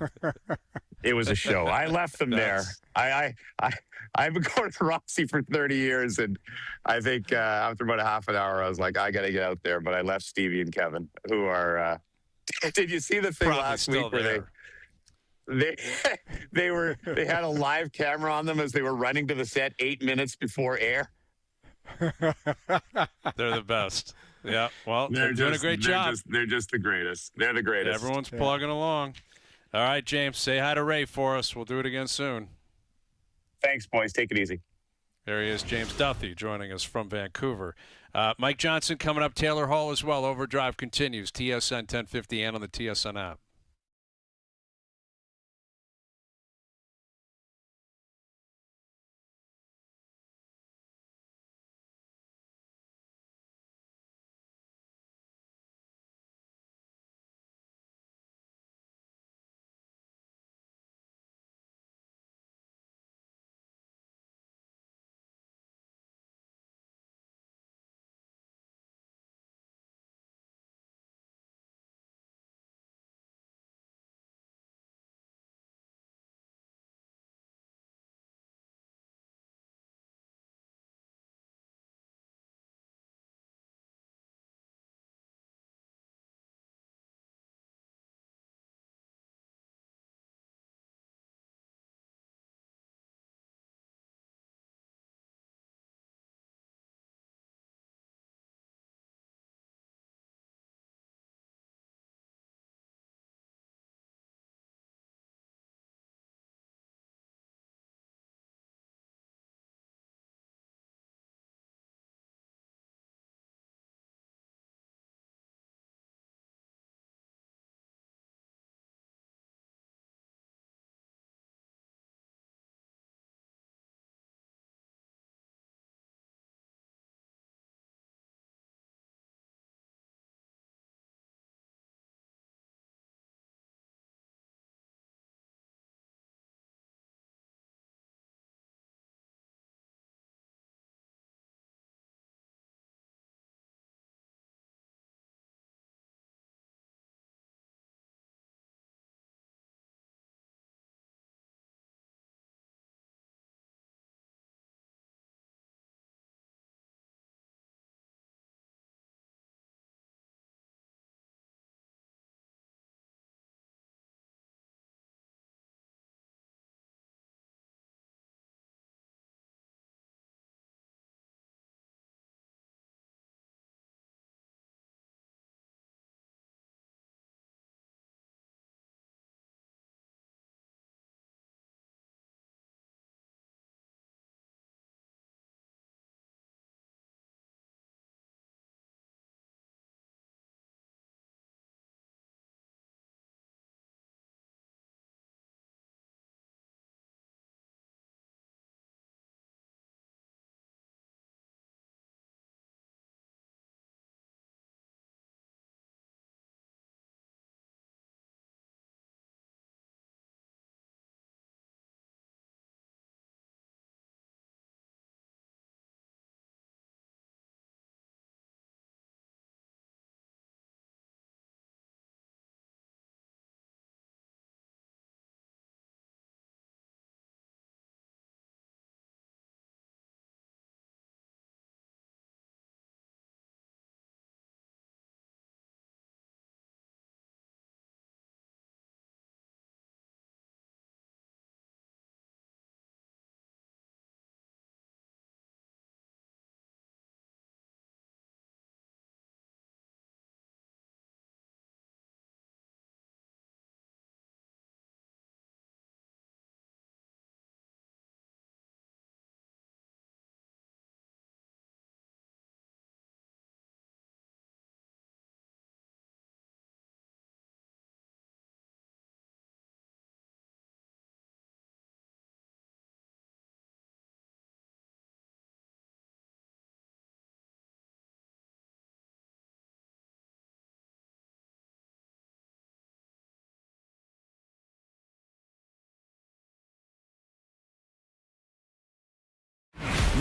show. I left them there. I've been going to Roxy for 30 years, and I think after about a half an hour, I was like, I got to get out there. But I left Stevie and Kevin, who are. Did you see the thing Probably last still week where they had a live camera on them as they were running to the set 8 minutes before air? They're the best. Yeah, well, they're doing a great job. They're just the greatest. They're the greatest. Everyone's plugging along. All right, James, say hi to Ray for us. We'll do it again soon. Thanks, boys. Take it easy. There he is, James Duthie, joining us from Vancouver. Mike Johnson coming up, Taylor Hall as well. Overdrive continues, TSN 1050 and on the TSN app.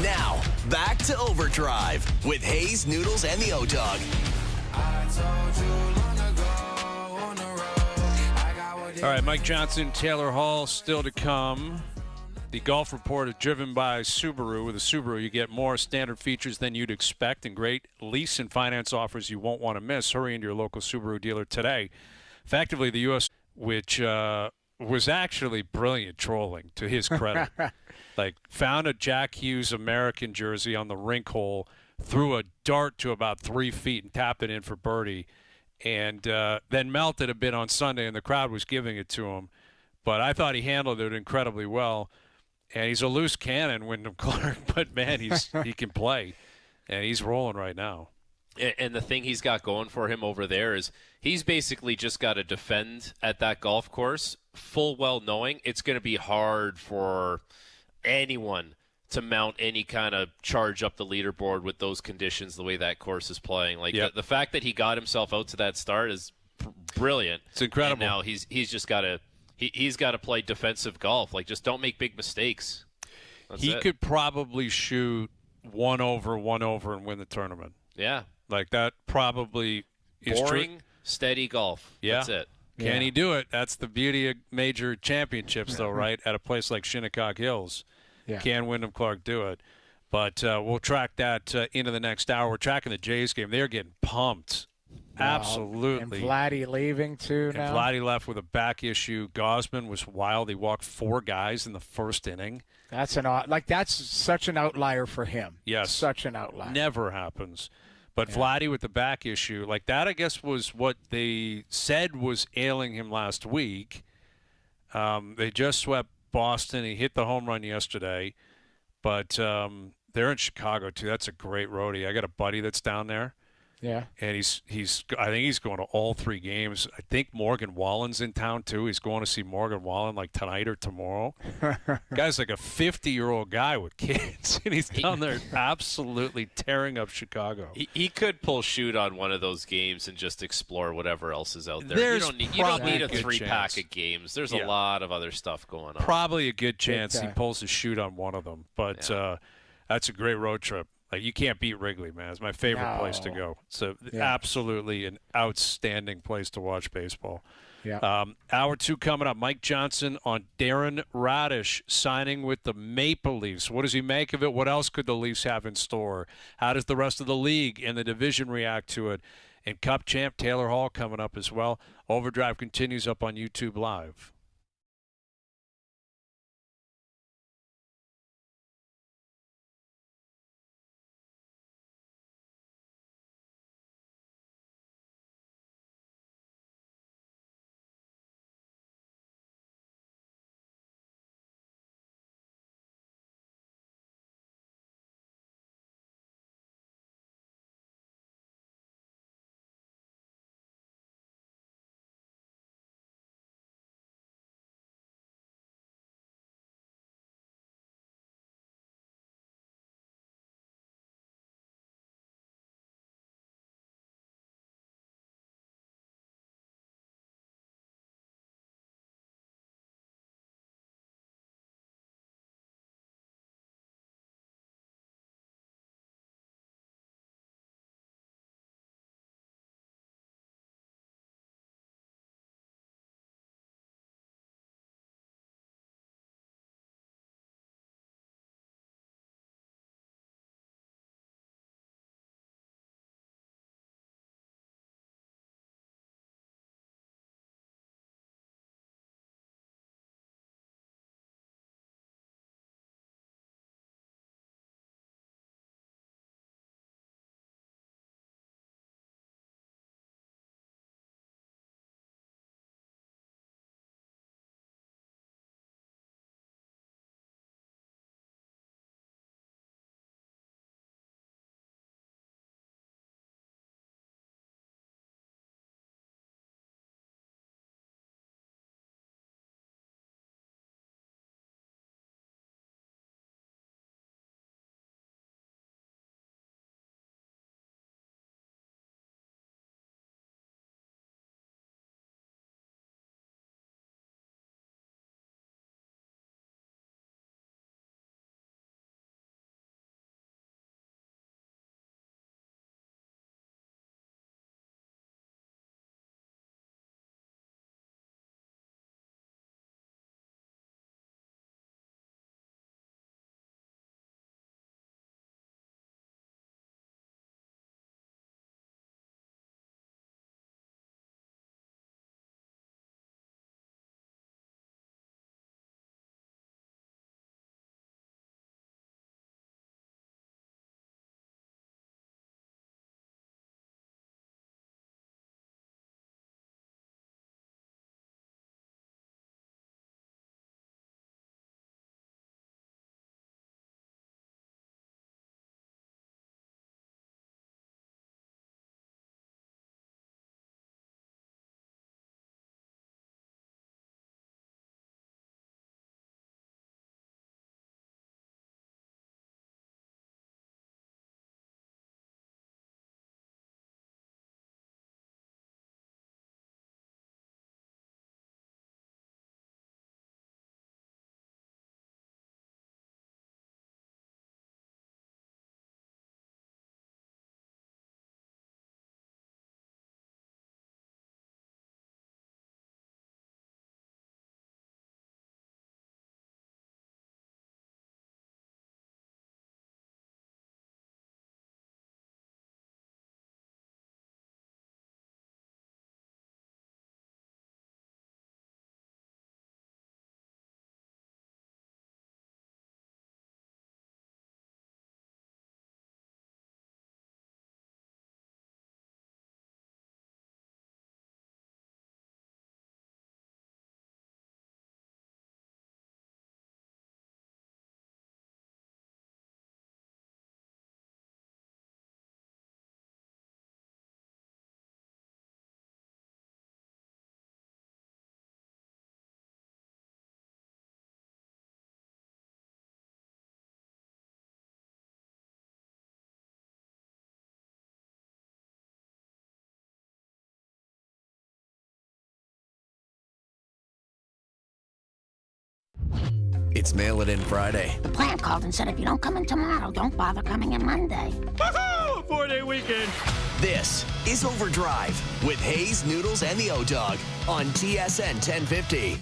Now, back to Overdrive with Hayes, Noodles, and the O-Dog. All right, Mike Johnson, Taylor Hall, still to come. The Golf Report is driven by Subaru. With a Subaru, you get more standard features than you'd expect and great lease and finance offers you won't want to miss. Hurry into your local Subaru dealer today. Effectively, the U.S., which was actually brilliant trolling, to his credit. Like, found a Jack Hughes American jersey on the rink hole, threw a dart to about 3 feet and tapped it in for birdie, and then melted a bit on Sunday, and the crowd was giving it to him. But I thought he handled it incredibly well. And he's a loose cannon, Wyndham Clark, but, man, he can play, and he's rolling right now. And the thing he's got going for him over there is he's basically just got to defend at that golf course, full well knowing it's going to be hard for anyone to mount any kind of charge up the leaderboard with those conditions, the way that course is playing. Like, yep. the fact that he got himself out to that start is brilliant. It's incredible. And now he's just got to he's got to play defensive golf. Like, just don't make big mistakes. He could probably shoot one over, and win the tournament. Yeah. Like, that probably is boring, steady golf. Yeah. That's it. Can he do it? That's the beauty of major championships, though, right? At a place like Shinnecock Hills. Yeah. Can Wyndham Clark do it? But we'll track that into the next hour. We're tracking the Jays game. They're getting pumped. Wow. Absolutely. And Vladdy leaving, too, now. And Vladdy left with a back issue. Gosman was wild. He walked 4 guys in the first inning. That's such an outlier for him. Yes. Such an outlier. Never happens. But Vladdy with the back issue, like that, I guess, was what they said was ailing him last week. They just swept Boston. He hit the home run yesterday. But they're in Chicago, too. That's a great roadie. I got a buddy that's down there. Yeah. And I think he's going to all 3 games. I think Morgan Wallen's in town, too. He's going to see Morgan Wallen, like, tonight or tomorrow. Guy's like a 50-year-old guy with kids, and he's down there absolutely tearing up Chicago. He could pull shoot on one of those games and just explore whatever else is out there. You don't need a 3-pack of games. There's a lot of other stuff going on. Probably a good chance he pulls a shoot on one of them. But that's a great road trip. Like, you can't beat Wrigley, man. It's my favorite place to go. So absolutely an outstanding place to watch baseball. Yeah. Hour 2 coming up. Mike Johnson on Darren Radish signing with the Maple Leafs. What does he make of it? What else could the Leafs have in store? How does the rest of the league and the division react to it? And Cup champ Taylor Hall coming up as well. Overdrive continues up on YouTube Live. It's Mail It In Friday. The plant called and said if you don't come in tomorrow, don't bother coming in Monday. Woohoo! 4-day weekend. This is OverDrive with Hayes, Noodles, and the O-Dog on TSN 1050.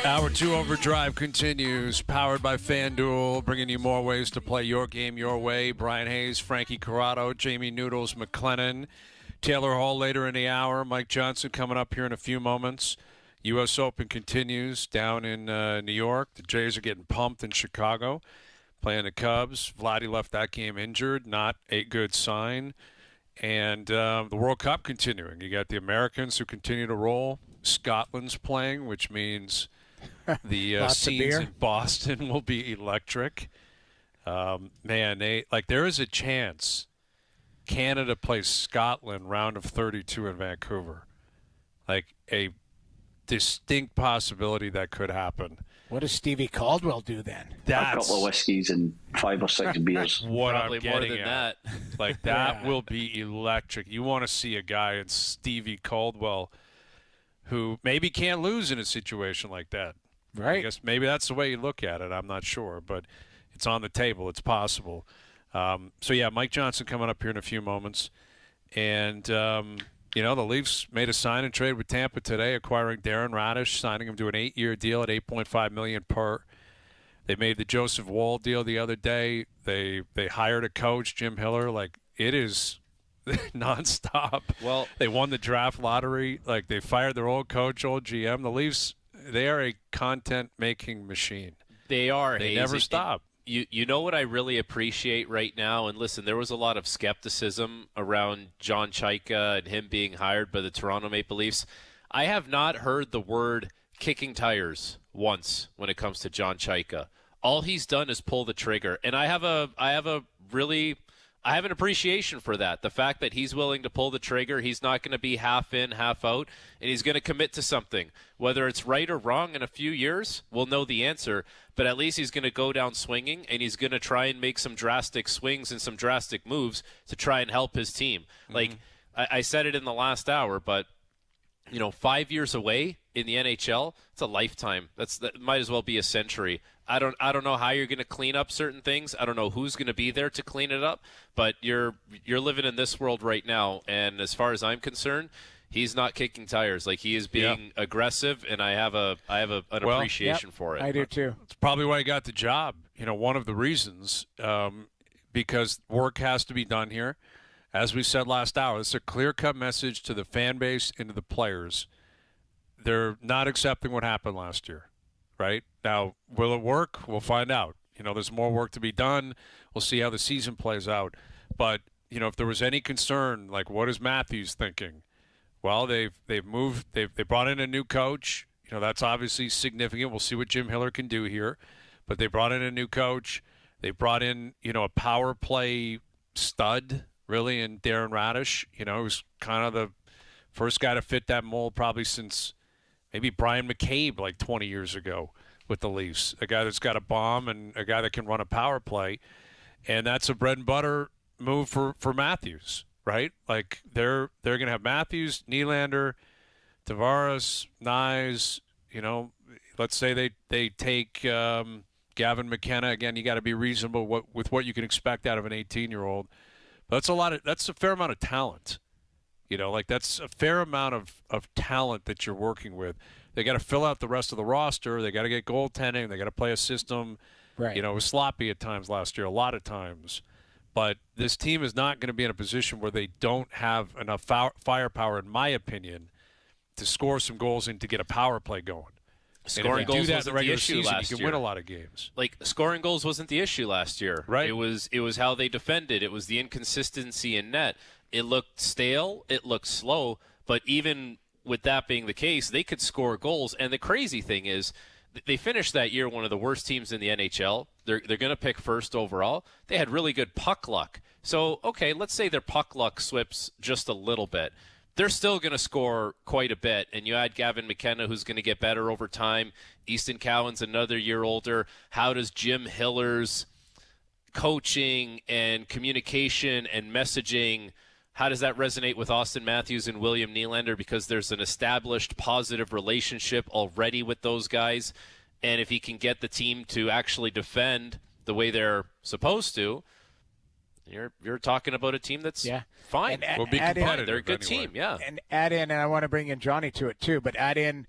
Hour 2 OverDrive continues, powered by FanDuel, bringing you more ways to play your game your way. Brian Hayes, Frankie Corrado, Jamie Noodles, McLennan, Taylor Hall later in the hour, Mike Johnson coming up here in a few moments. U.S. Open continues down in New York. The Jays are getting pumped in Chicago, playing the Cubs. Vladdy left that game injured, not a good sign. And the World Cup continuing. You got the Americans who continue to roll. Scotland's playing, which means the scenes in Boston will be electric. Man, there is a chance Canada plays Scotland round of 32 in Vancouver. Like a distinct possibility that could happen. What does Stevie Caldwell do then? A couple of whiskeys and 5 or 6 beers. What Probably I'm getting more than at. that. Like that will be electric. You want to see a guy in Stevie Caldwell who maybe can't lose in a situation like that. Right. I guess maybe that's the way you look at it. I'm not sure, but it's on the table. It's possible. Mike Johnson coming up here in a few moments. And, the Leafs made a sign and trade with Tampa today, acquiring Darren Radish, signing him to an 8-year deal at $8.5 million per. They made the Joseph Woll deal the other day. They hired a coach, Jim Hiller. Like, it is nonstop. Well, they won the draft lottery. Like, they fired their old coach, old GM. The Leafs, they are a content-making machine. They are. They never stop. You know what I really appreciate right now? And listen, there was a lot of skepticism around John Chaika and him being hired by the Toronto Maple Leafs. I have not heard the word kicking tires once when it comes to John Chaika. All he's done is pull the trigger. And I have an appreciation for that. The fact that he's willing to pull the trigger, he's not going to be half in, half out, and he's going to commit to something. Whether it's right or wrong in a few years, we'll know the answer, but at least he's going to go down swinging, and he's going to try and make some drastic swings and some drastic moves to try and help his team. Mm-hmm. Like, I said it in the last hour, but 5 years away in the NHL, it's a lifetime. That might as well be a century. I don't know how you're going to clean up certain things. I don't know who's going to be there to clean it up, but you're living in this world right now, and as far as I'm concerned, he's not kicking tires. Like, he is being aggressive, and I have an appreciation for it. I do too. It's probably why he got the job. One of the reasons, because work has to be done here. As we said last hour, it's a clear-cut message to the fan base and to the players. They're not accepting what happened last year, right? Now, will it work? We'll find out. There's more work to be done. We'll see how the season plays out. But, if there was any concern, like, what is Matthews thinking? Well, they've moved. They brought in a new coach. That's obviously significant. We'll see what Jim Hiller can do here. But they brought in a new coach. They brought in, a power play stud, really, in Darren Radish. Who's kind of the first guy to fit that mold probably since maybe Brian McCabe like 20 years ago with the Leafs. A guy that's got a bomb and a guy that can run a power play. And that's a bread and butter move for Matthews, right? Like, they're going to have Matthews, Nylander, Tavares, Nyes. Let's say they take Gavin McKenna. Again, you got to be reasonable with what you can expect out of an 18-year-old. That's a fair amount of talent. That's a fair amount of talent that you're working with. They got to fill out the rest of the roster. They got to get goaltending. They got to play a system. Right. It was sloppy at times last year, a lot of times. But this team is not going to be in a position where they don't have enough firepower, in my opinion, to score some goals and to get a power play going. Scoring goals wasn't the issue last year. You can win a lot of games. Like, scoring goals wasn't the issue last year. Right. It was how they defended. It was the inconsistency in net. It looked stale. It looked slow. But even with that being the case, they could score goals. And the crazy thing is, they finished that year one of the worst teams in the NHL. They're going to pick first overall. They had really good puck luck. So, okay, let's say their puck luck slips just a little bit. they're still going to score quite a bit. And you add Gavin McKenna, who's going to get better over time. Easton Cowan's another year older. How does Jim Hiller's coaching and communication and messaging, how does that resonate with Austin Matthews and William Nylander? Because there's an established positive relationship already with those guys. And if he can get the team to actually defend the way they're supposed to, you're talking about a team that's fine. We'll be competitive. They're a good team, yeah. And add in, and I want to bring in Johnny to it too, but add in,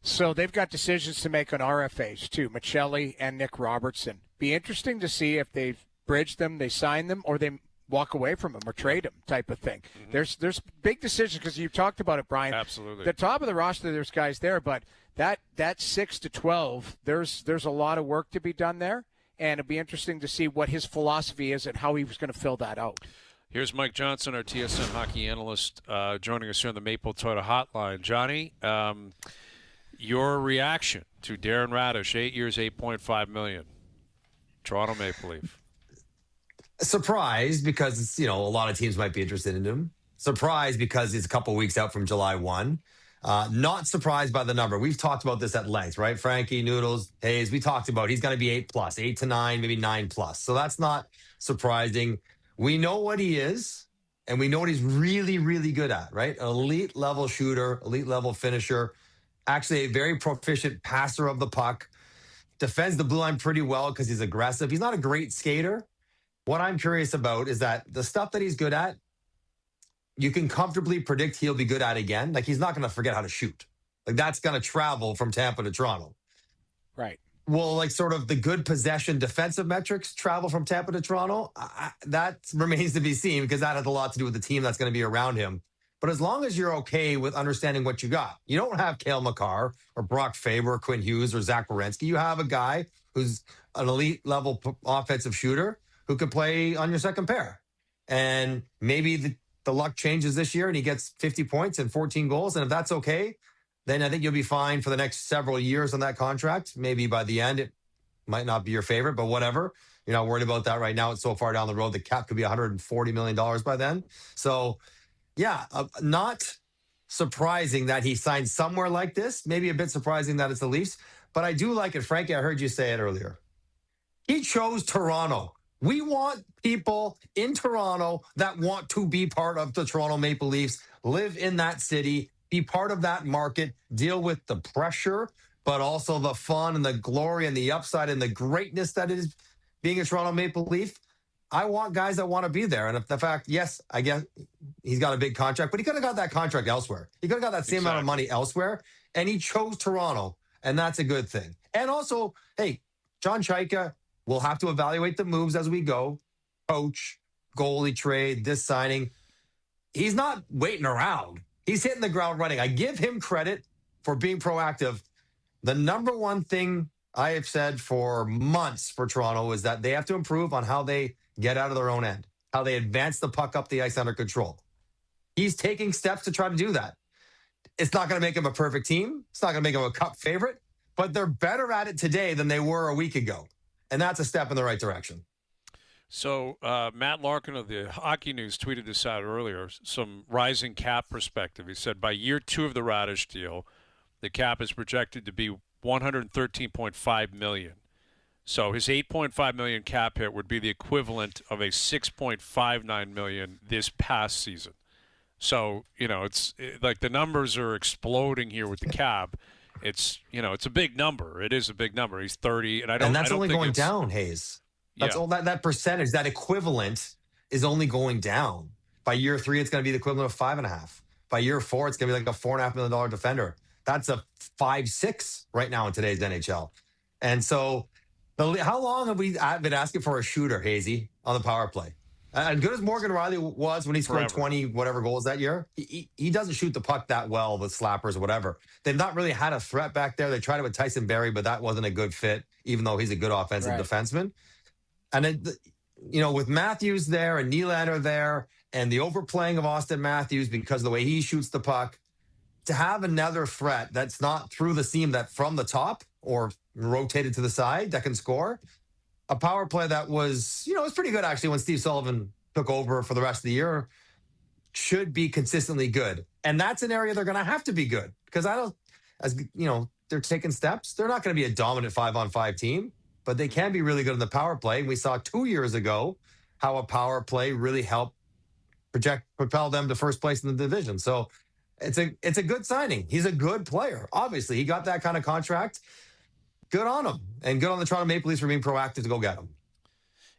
so they've got decisions to make on RFAs too, Michelli and Nick Robertson. Be interesting to see if they bridge them, they sign them, or they walk away from them or trade them type of thing. Mm-hmm. There's big decisions because you talked about it, Brian. Absolutely. The top of the roster, there's guys there, but that 6 to 12, there's a lot of work to be done there. And it'd be interesting to see what his philosophy is and how he was going to fill that out. Here's Mike Johnson, our TSN hockey analyst, joining us here on the Maple Toyota Hotline. Johnny, your reaction to Darren Radish, 8 years, $8.5 million, Toronto Maple Leaf. Surprised because it's, a lot of teams might be interested in him. Surprised because he's a couple weeks out from July 1. Not surprised by the number. We've talked about this at length, right? Frankie, Noodles, Hayes, we talked about he's going to be 8+, 8 to 9, maybe 9+. So that's not surprising. We know what he is, and we know what he's really, really good at, right? An elite level shooter, elite level finisher, actually a very proficient passer of the puck, defends the blue line pretty well because he's aggressive. He's not a great skater. What I'm curious about is that the stuff that he's good at, you can comfortably predict he'll be good at again. Like, he's not going to forget how to shoot. Like, that's going to travel from Tampa to Toronto. Right. Well, like, sort of the good possession defensive metrics travel from Tampa to Toronto. That remains to be seen because that has a lot to do with the team that's going to be around him. But as long as you're okay with understanding what you got, you don't have Cale Makar or Brock Faber or Quinn Hughes or Zach Werenski. You have a guy who's an elite level offensive shooter who could play on your second pair. And maybe the luck changes this year and he gets 50 points and 14 goals. And if that's okay, then I think you'll be fine for the next several years on that contract. Maybe by the end, it might not be your favorite, but whatever. You're not worried about that right now. It's so far down the road. The cap could be $140 million by then. So, yeah, not surprising that he signed somewhere like this. Maybe a bit surprising that it's the Leafs. But I do like it. Frankie, I heard you say it earlier. He chose Toronto. We want people in Toronto that want to be part of the Toronto Maple Leafs, live in that city, be part of that market, deal with the pressure, but also the fun and the glory and the upside and the greatness that is being a Toronto Maple Leaf. I want guys that want to be there. And if the fact, yes, I guess he's got a big contract, but he could have got that contract elsewhere. He could have got that same amount of money elsewhere, and he chose Toronto, and that's a good thing. And also, hey, John Chaika, we'll have to evaluate the moves as we go. Coach, goalie trade, this signing. He's not waiting around. He's hitting the ground running. I give him credit for being proactive. The number one thing I have said for months for Toronto is that they have to improve on how they get out of their own end, how they advance the puck up the ice under control. He's taking steps to try to do that. It's not going to make him a perfect team. It's not going to make him a cup favorite, but they're better at it today than they were a week ago. And that's a step in the right direction. So Matt Larkin of the Hockey News tweeted this out earlier, some rising cap perspective. He said by year 2 of the Radish deal, the cap is projected to be $113.5 million. So his $8.5 million cap hit would be the equivalent of a $6.59 million this past season. So, it's like the numbers are exploding here with the cap. It's a big number. It is a big number. He's 30, and that's only going down, Hayes. That's all that percentage, that equivalent is only going down. By year 3, it's going to be the equivalent of 5.5. By year 4, it's going to be like a $4.5 million defender. That's a 5-6 right now in today's NHL. And so, how long have we been asking for a shooter, Hazy, on the power play? As good as Morgan Riley was when he scored 20 whatever goals that year, he doesn't shoot the puck that well with slappers or whatever. They've not really had a threat back there. They tried it with Tyson Barrie, but that wasn't a good fit, even though he's a good offensive defenseman. And, with Matthews there and Nylander there and the overplaying of Austin Matthews because of the way he shoots the puck, to have another threat that's not through the seam, that from the top or rotated to the side that can score, a power play that was, it was pretty good actually when Steve Sullivan took over for the rest of the year. should be consistently good. And that's an area they're going to have to be good because they're taking steps. They're not going to be a dominant 5-on-5 team, but they can be really good in the power play. And we saw 2 years ago how a power play really helped propel them to first place in the division. So it's a good signing. He's a good player. Obviously, he got that kind of contract. Good on him, and good on the Toronto Maple Leafs for being proactive to go get him.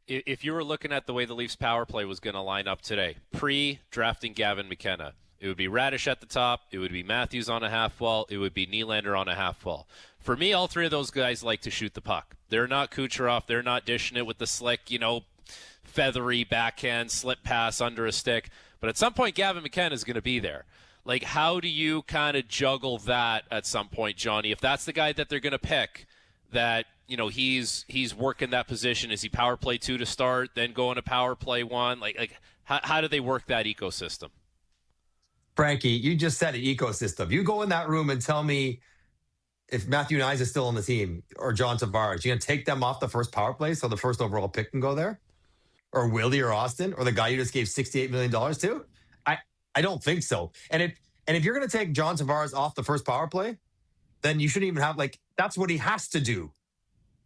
If you were looking at the way the Leafs power play was going to line up today, pre-drafting Gavin McKenna, it would be Radish at the top, it would be Matthews on a half wall, it would be Nylander on a half wall. For me, all three of those guys like to shoot the puck. They're not Kucherov. They're not dishing it with the slick, feathery backhand slip pass under a stick. But at some point, Gavin McKenna is going to be there. Like, how do you kind of juggle that at some point, Johnny? If that's the guy that they're going to pick, that he's working that position. Is he power play 2 to start, then go into power play 1? How do they work that ecosystem? Frankie, you just said an ecosystem. You go in that room and tell me if Matthew Nyes is still on the team or John Tavares, you going to take them off the first power play so the first overall pick can go there? Or Willie or Austin or the guy you just gave $68 million to? I don't think so. And if you're going to take John Tavares off the first power play, then you shouldn't even have that's what he has to do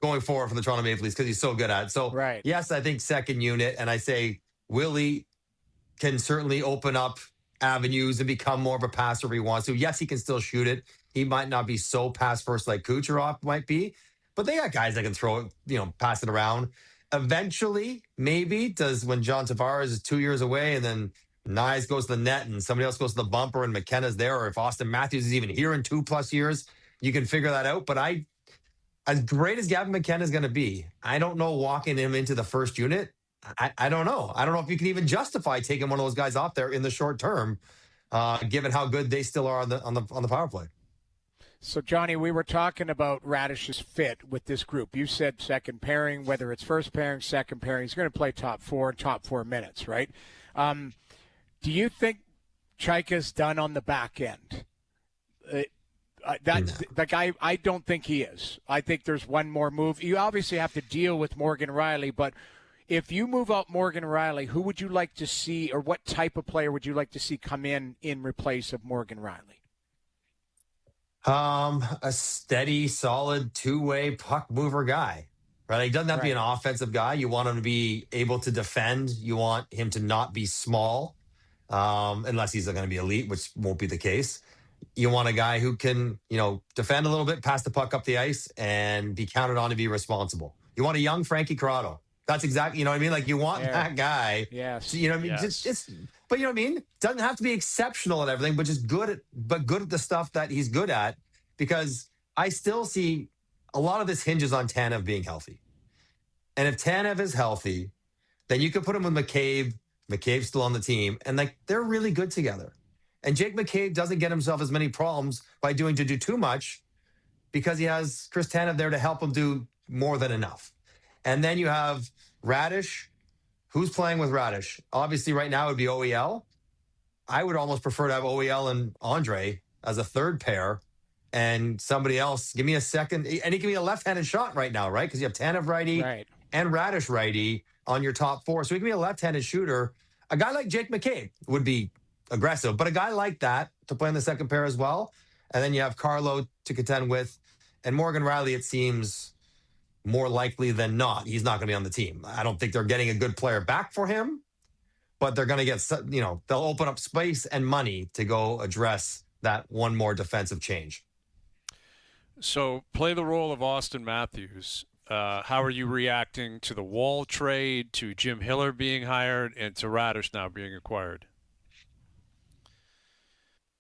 going forward for the Toronto Maple Leafs because he's so good at it. So, right. Yes, I think second unit, and I say Willie can certainly open up avenues and become more of a passer if he wants to. Yes, he can still shoot it. He might not be so pass first like Kucherov might be, but they got guys that can throw it, pass it around. Eventually, maybe when John Tavares is 2 years away and then Nyes goes to the net and somebody else goes to the bumper and McKenna's there, or if Austin Matthews is even here in 2+ years, you can figure that out. But as great as Gavin McKenna is going to be, I don't know walking him into the first unit. I don't know. I don't know if you can even justify taking one of those guys off there in the short term, given how good they still are on the power play. So, Johnny, we were talking about Radish's fit with this group. You said second pairing, whether it's first pairing, second pairing, he's going to play top 4 minutes, right? Do you think Chaika's done on the back end? I don't think he is. I think there's one more move. You obviously have to deal with Morgan Rielly, but if you move out Morgan Rielly, who would you like to see, or what type of player would you like to see come in replace of Morgan Rielly? A steady, solid, two-way puck mover guy, right? He doesn't have to be an offensive guy. You want him to be able to defend. You want him to not be small, unless he's going to be elite, which won't be the case. You want a guy who can, defend a little bit, pass the puck up the ice, and be counted on to be responsible. You want a young Frankie Corrado. That's exactly, you know what I mean? Like, you want that guy. Yes. You know what I mean? Yes. But you know what I mean? Doesn't have to be exceptional at everything, but just good at the stuff that he's good at. Because I still see a lot of this hinges on Tanev being healthy. And if Tanev is healthy, then you could put him with McCabe. McCabe's still on the team. And they're really good together. And Jake McCabe doesn't get himself as many problems by doing too much because he has Chris Tanev there to help him do more than enough. And then you have Radish. Who's playing with Radish? Obviously, right now it would be OEL. I would almost prefer to have OEL and Andre as a third pair and somebody else. Give me a second. And he can be a left-handed shot right now, right? Because you have Tanev righty and Radish righty on your top 4. So he can be a left-handed shooter. A guy like Jake McCabe would be aggressive, but a guy like that to play in the second pair as well. And then you have Carlo to contend with. And Morgan Rielly, it seems more likely than not, he's not going to be on the team. I don't think they're getting a good player back for him, but they're going to get, they'll open up space and money to go address that one more defensive change. So play the role of Austin Matthews. How are you reacting to the Wall trade, to Jim Hiller being hired, and to Radish now being acquired?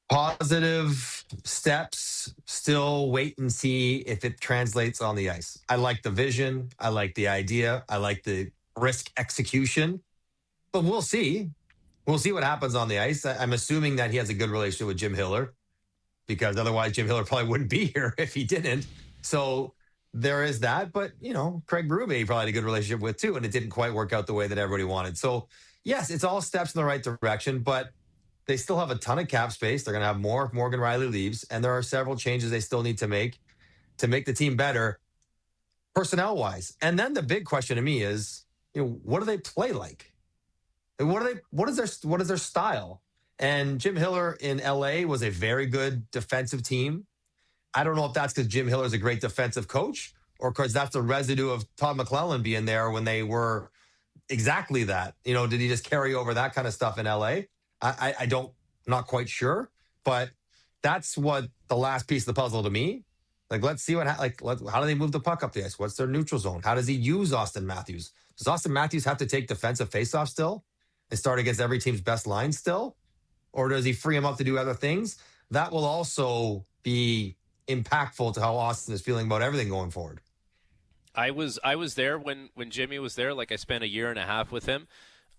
Positive steps, still wait and see if it translates on the ice. I like the vision. I like the idea. I like the risk execution. But we'll see. We'll see what happens on the ice. I'm assuming that he has a good relationship with Jim Hiller because otherwise Jim Hiller probably wouldn't be here if he didn't. So there is that. But, Craig Berube he probably had a good relationship with too, and it didn't quite work out the way that everybody wanted. So, yes, it's all steps in the right direction, but they still have a ton of cap space. They're going to have more if Morgan Rielly leaves. And there are several changes they still need to make the team better personnel-wise. And then the big question to me is, what do they play like? And what is their style? And Jim Hiller in LA was a very good defensive team. I don't know if that's because Jim Hiller is a great defensive coach or because that's the residue of Todd McClellan being there when they were exactly that. Did he just carry over that kind of stuff in LA? I don't, not quite sure, but that's what the last piece of the puzzle to me. Like, let's see how do they move the puck up the ice? What's their neutral zone? How does he use Austin Matthews? Does Austin Matthews have to take defensive faceoffs still and start against every team's best line still? Or does he free him up to do other things? That will also be impactful to how Austin is feeling about everything going forward. I was there when Jimmy was there. Like, I spent a year and a half with him.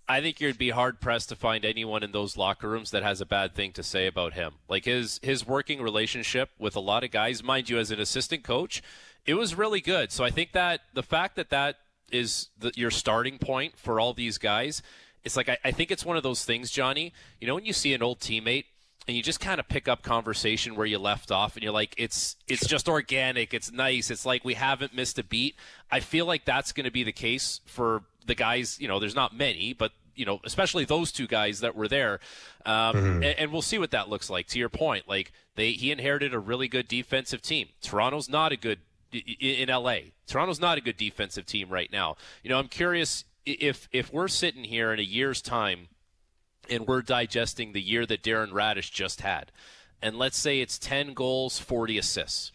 I think you'd be hard pressed to find anyone in those locker rooms that has a bad thing to say about him. Like, his working relationship with a lot of guys, mind you, as an assistant coach, it was really good. So I think that the fact that is your starting point for all these guys, it's like, I think it's one of those things, Johnny, when you see an old teammate and you just kind of pick up conversation where you left off and you're like, it's just organic, it's nice, it's like we haven't missed a beat. I feel like that's going to be the case for the guys. There's not many, but especially those two guys that were there. And we'll see what that looks like. To your point, like, he inherited a really good defensive team. Toronto's not a good in LA. Toronto's not a good defensive team right now. I'm curious if we're sitting here in a year's time and we're digesting the year that Darren Radish just had, and let's say it's 10 goals, 40 assists.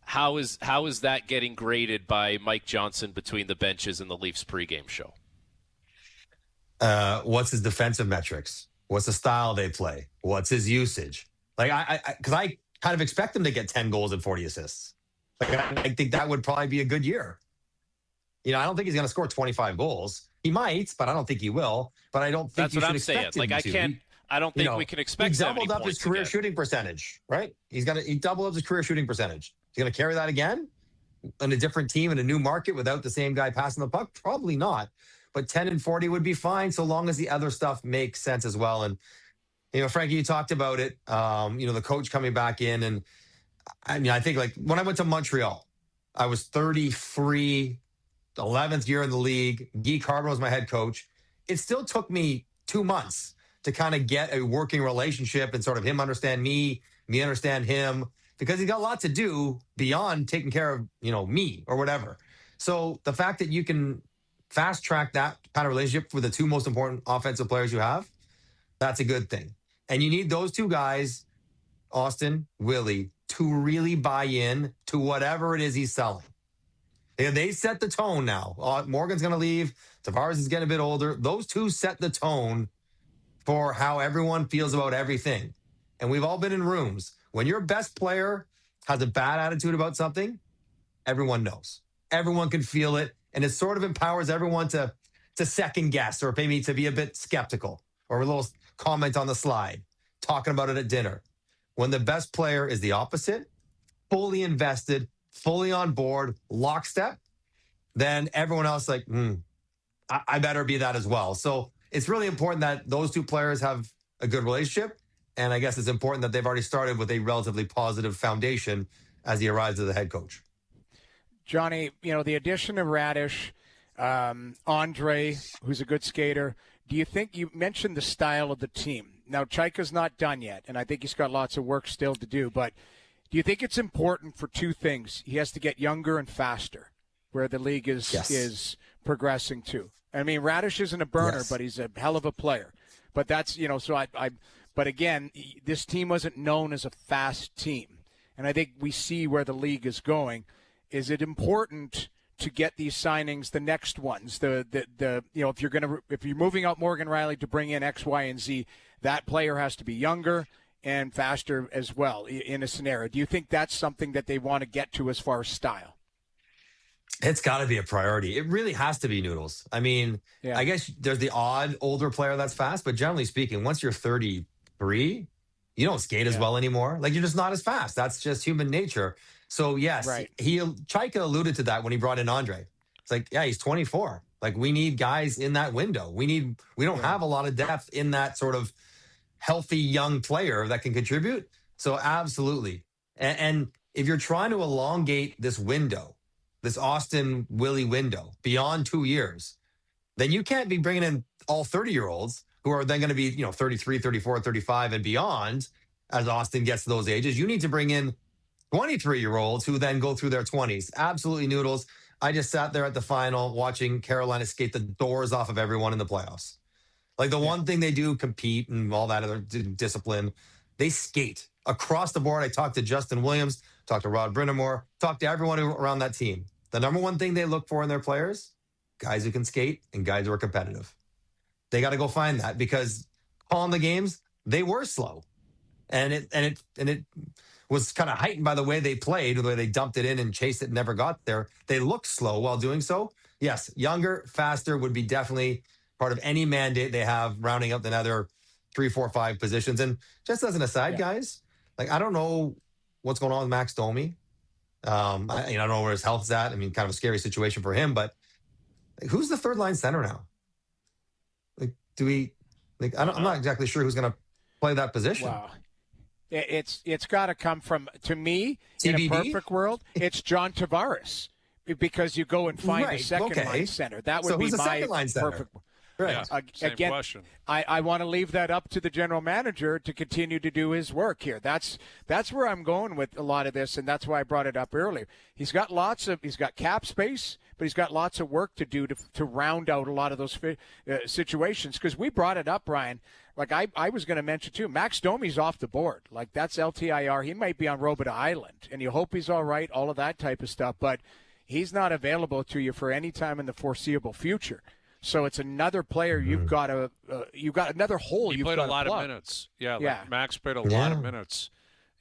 How is that getting graded by Mike Johnson between the benches and the Leafs pregame show? What's his defensive metrics? What's the style they play? What's his usage? Like, because I kind of expect him to get 10 goals and 40 assists. Like, I think that would probably be a good year. I don't think he's going to score 25 goals. He might, but I don't think he will. But I don't think that's you what should I'm expect saying. him Like, to. I don't think we can expect. He doubled up his career again. shooting percentage, right? He doubled up his career shooting percentage. He's going to carry that again on a different team in a new market without the same guy passing the puck? Probably not. But 10 and 40 would be fine so long as the other stuff makes sense as well. And, Frankie, you talked about it, the coach coming back in. And, I think, like, when I went to Montreal, I was 33, 11th year in the league. Guy Carbon was my head coach. It still took me 2 months to kind of get a working relationship and sort of him understand me understand him, because he's got a lot to do beyond taking care of, me or whatever. So the fact that you can fast track that kind of relationship with the two most important offensive players you have, that's a good thing. And you need those two guys, Austin, Willie, to really buy in to whatever it is he's selling. They set the tone now. Morgan's going to leave. Tavares is getting a bit older. Those two set the tone for how everyone feels about everything. And we've all been in rooms. When your best player has a bad attitude about something, everyone knows. Everyone can feel it. And it sort of empowers everyone to second guess or maybe to be a bit skeptical or a little comment on the slide, talking about it at dinner. When the best player is the opposite, fully invested, fully on board, lockstep, then everyone else like, I better be that as well. So it's really important that those two players have a good relationship. And I guess it's important that they've already started with a relatively positive foundation as he arrives as the head coach. Johnny, the addition of Radish, Andre, who's a good skater, do you think you mentioned the style of the team? Now, Chaika's not done yet, and I think he's got lots of work still to do. But do you think it's important for two things? He has to get younger and faster, where the league is progressing to. I mean, Radish isn't a burner, but he's a hell of a player. But that's, but again, this team wasn't known as a fast team. And I think we see where the league is going. Is it important to get these signings, the next ones, if you're moving out Morgan Riley to bring in X, Y, and Z, that player has to be younger and faster as well in a scenario. Do you think that's something that they want to get to as far as style? It's got to be a priority. It really has to be, Noodles. I mean, I guess there's the odd older player that's fast, but generally speaking, once you're 33, you don't skate as well anymore. Like, you're just not as fast. That's just human nature. So, yes, Chaika alluded to that when he brought in Andre. It's like, he's 24. Like, we need guys in that window. We don't have a lot of depth in that sort of healthy young player that can contribute. So, absolutely. And if you're trying to elongate this window, this Austin Willie window beyond 2 years, then you can't be bringing in all 30-year-olds who are then going to be, 33, 34, 35 and beyond as Austin gets to those ages. You need to bring in 23-year-olds who then go through their 20s. Absolutely, Noodles. I just sat there at the final watching Carolina skate the doors off of everyone in the playoffs. Like the one thing they do, compete and all that other discipline, they skate across the board. I talked to Justin Williams, talked to Rod Brindamore, talked to everyone around that team. The number one thing they look for in their players, guys who can skate and guys who are competitive. They got to go find that because calling the games, they were slow. And it was kind of heightened by the way they played, the way they dumped it in and chased it and never got there. They looked slow while doing so. Yes, younger, faster would be definitely part of any mandate they have, rounding up another 3, 4, 5 positions. And just as an aside, guys, like I don't know what's going on with Max Domi. I don't know where his health's at. I mean, kind of a scary situation for him. But like, who's the third line center now? Like, do we? Like, I'm not exactly sure who's going to play that position. Wow. It's got to come from, to me, TBD? in a perfect world, it's John Tavares, because you go and find a second line center. That would be my perfect. Right. Yeah, same Again, question. I want to leave that up to the general manager to continue to do his work here. That's where I'm going with a lot of this, and that's why I brought it up earlier. He's got cap space, but he's got lots of work to do to round out a lot of those situations. Because we brought it up, Brian. Like I was going to mention too, Max Domi's off the board. Like that's LTIR. He might be on Robida Island, and you hope he's all right. All of that type of stuff, but he's not available to you for any time in the foreseeable future. So it's another player you've got another hole. He played a lot of minutes. Yeah, Max played a lot of minutes,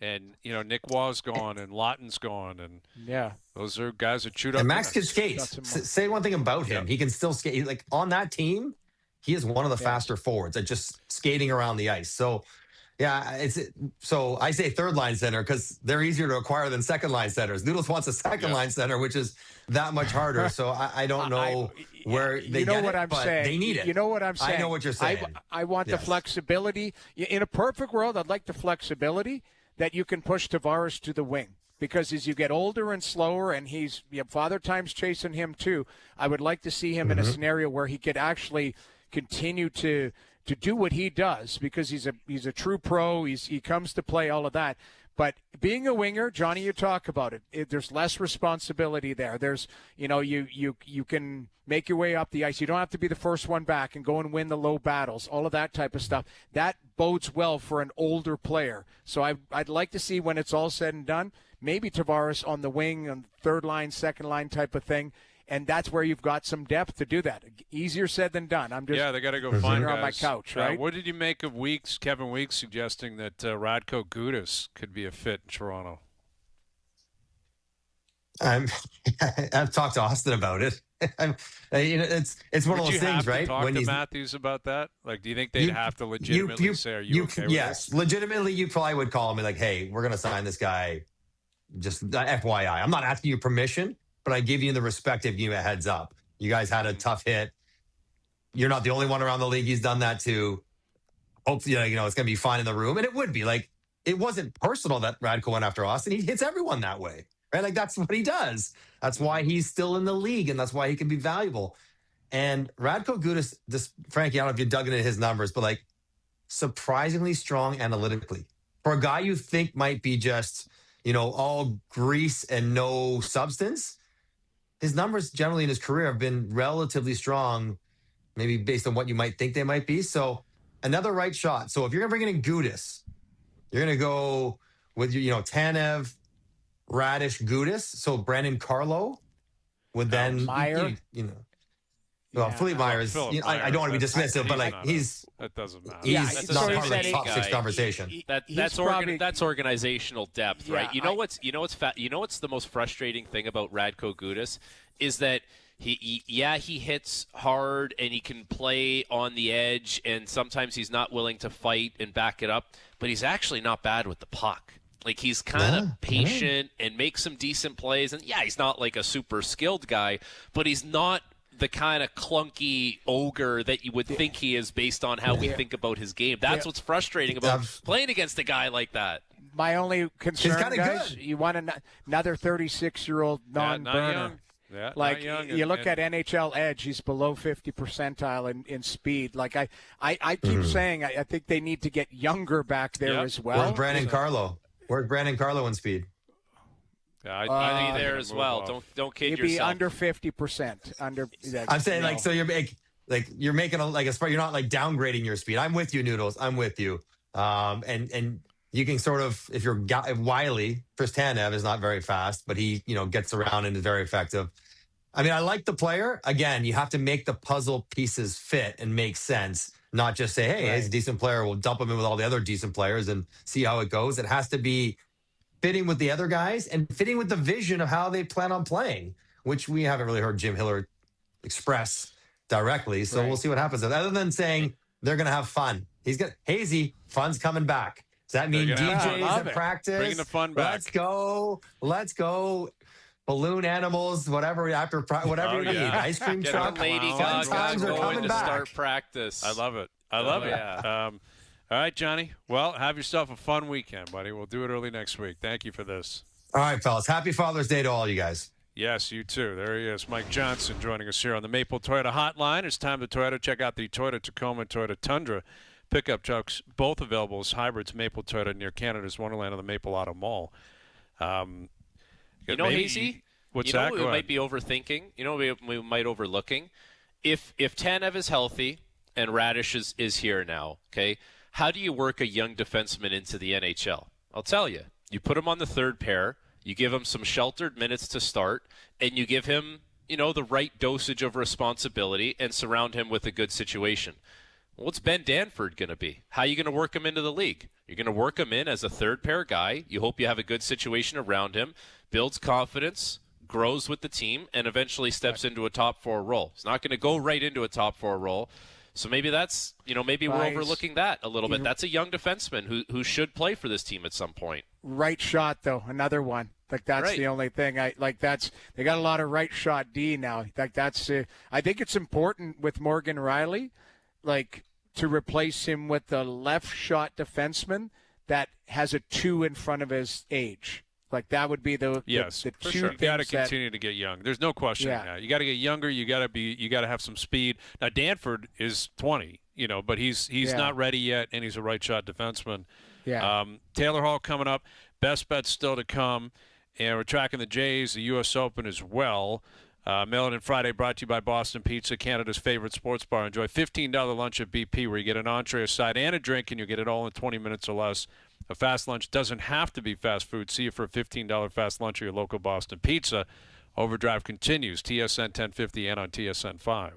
and Nick Waugh's gone and Lawton's gone, and those are guys that chewed up. And Max can minutes. skate. Say one thing about him: he can still skate. Like on that team, he is one of the faster forwards at just skating around the ice. So. Yeah, so I say third line center because they're easier to acquire than second line centers. Noodles wants a second line center, which is that much harder. So I don't know where they get it, I'm but saying. they need it. You know what I'm saying. I know what you're saying. I want the flexibility. In a perfect world, I'd like the flexibility that you can push Tavares to the wing. Because as you get older and slower, and Father Time's chasing him too, I would like to see him in a scenario where he could actually continue to do what he does, because he's a true pro. He comes to play, all of that. But being a winger, Johnny, you talk about it. There's less responsibility there. There's, you can make your way up the ice. You don't have to be the first one back and go and win the low battles, all of that type of stuff. That bodes well for an older player. So I'd like to see, when it's all said and done, maybe Tavares on the wing, on third line, second line type of thing. And that's where you've got some depth to do that. Easier said than done. I'm just they got to go find guys on my couch, right? What did you make of Kevin Weeks suggesting that Radko Gudas could be a fit in Toronto? I've talked to Austin about it. It's one of those things, right? Talk to Matthews about that. Like, do you think they'd have to legitimately say, "Are you okay with yes, legitimately, you probably would call him and like, hey, we're going to sign this guy. Just FYI, I'm not asking you permission. But I give you the respect of giving you a heads up. You guys had a tough hit. You're not the only one around the league he's done that to. Hopefully, it's going to be fine in the room. And it would be. Like, it wasn't personal that Radko went after Austin. He hits everyone that way, right? Like, that's what he does. That's why he's still in the league, and that's why he can be valuable. And Radko Gudas, Frankie, I don't know if you dug into his numbers, but, like, surprisingly strong analytically. For a guy you think might be just, all grease and no substance, his numbers generally in his career have been relatively strong, maybe based on what you might think they might be. So another right shot. So if you're going to bring in Gudas, you're going to go with, Tanev, Radish, Gudas. So Brandon Carlo would then, Meyer. Philippe Myers. I don't want to be dismissive, but that doesn't matter. He's not part of the top 6 conversation. That's organizational depth, right? What's the most frustrating thing about Radko Gudas is that he hits hard and he can play on the edge, and sometimes he's not willing to fight and back it up, but he's actually not bad with the puck. Like, he's kind of patient and makes some decent plays, and he's not like a super skilled guy, but he's not the kind of clunky ogre that you would think he is based on how we think about his game. That's what's frustrating about playing against a guy like that. My only concern, guys, good. you want another 36-year-old non-burner. Yeah, Like not young you look at NHL Edge, he's below 50 percentile in speed. Like I keep saying, I think they need to get younger back there as well. Where's Brandon Carlo? Where's Brandon Carlo in speed? Yeah, I be there as well. Don't kid You'd yourself. be under 50%. Under. I'm saying so you're making you're not like downgrading your speed. I'm with you, Noodles. I'm with you. And you can sort of if Wiley, Chris Tanev is not very fast, but he gets around and is very effective. I mean, I like the player. Again, you have to make the puzzle pieces fit and make sense, not just say, hey, he's a decent player. We'll dump him in with all the other decent players and see how it goes. It has to be fitting with the other guys and fitting with the vision of how they plan on playing, which we haven't really heard Jim Hiller express directly. So we'll see what happens. Other than saying they're going to have fun. Hazy, fun's coming back. Does that mean DJs at practice? Bringing the fun back. Let's go. Balloon animals, whatever whatever you need. Ice cream Get truck. Lady Fun Gaga times are going coming to back. start practice. I love it. I love it. Yeah. All right, Johnny. Well, have yourself a fun weekend, buddy. We'll do it early next week. Thank you for this. All right, fellas. Happy Father's Day to all you guys. Yes, you too. There he is, Mike Johnson, joining us here on the Maple Toyota Hotline. It's time to Toyota. Check out the Toyota Tacoma and Toyota Tundra pickup trucks, both available as hybrids. Maple Toyota near Canada's Wonderland on the Maple Auto Mall. Hazy? What's you that? know what we might be overthinking? You know what we might overlooking? If Tanev is healthy and Radish is here now, okay, how do you work a young defenseman into the NHL? I'll tell you. You put him on the third pair, you give him some sheltered minutes to start, and you give him, the right dosage of responsibility and surround him with a good situation. What's Ben Danford going to be? How are you going to work him into the league? You're going to work him in as a third pair guy. You hope you have a good situation around him, builds confidence, grows with the team, and eventually steps into a top four role. He's not going to go right into a top four role. So maybe that's, maybe we're overlooking that a little bit. That's a young defenseman who should play for this team at some point. Right shot, though, another one. Like, that's the only thing. They got a lot of right shot D now. Like, that's, I think it's important with Morgan Riley, like, to replace him with the left shot defenseman that has a 2 in front of his age. Like, that would be the two sure. You got to continue to get young. There's no question that. You got to get younger. You got to have some speed. Now Danford is 20, but he's not ready yet, and he's a right shot defenseman. Yeah. Taylor Hall coming up. Best bets still to come, and we're tracking the Jays, the U.S. Open as well. Mail in Friday brought to you by Boston Pizza, Canada's favorite sports bar. Enjoy $15 lunch at BP where you get an entree, a side, and a drink, and you get it all in 20 minutes or less. A fast lunch doesn't have to be fast food. See you for a $15 fast lunch at your local Boston Pizza. OverDrive continues, TSN 1050 and on TSN 5.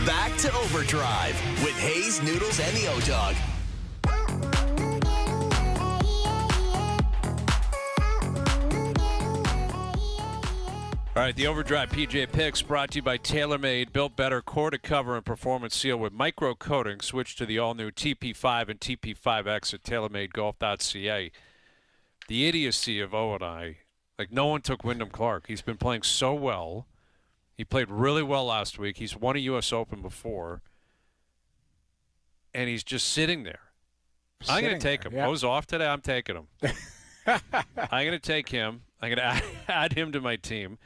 Back to Overdrive with Hayes, Noodles, and the O-Dog. All right, the Overdrive PJ Picks brought to you by TaylorMade. Built better, core to cover and performance seal with micro coating. Switch to the all-new TP5 and TP5X at TaylorMadeGolf.ca. The idiocy of O and I, like no one took Wyndham Clark. He's been playing so well. He played really well last week. He's won a U.S. Open before. And he's just sitting there. I'm going to take him. Yeah. O's off today. I'm taking him. I'm going to take him. I'm going to add him to my team.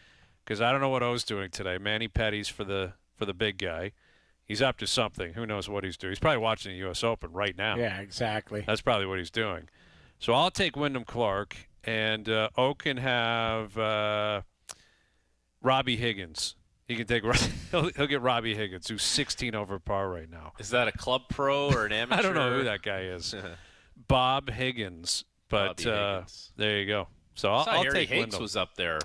Because I don't know what O's doing today. Manny Petty's for the big guy. He's up to something. Who knows what he's doing? He's probably watching the U.S. Open right now. Yeah, exactly. That's probably what he's doing. So I'll take Wyndham Clark, and O can have Robbie Higgins. He can take. He'll get Robbie Higgins, who's 16 over par right now. Is that a club pro or an amateur? I don't know who that guy is. Bob Higgins. But Higgins. There you go. So I'll Harry take Higgs Wyndham. was up there.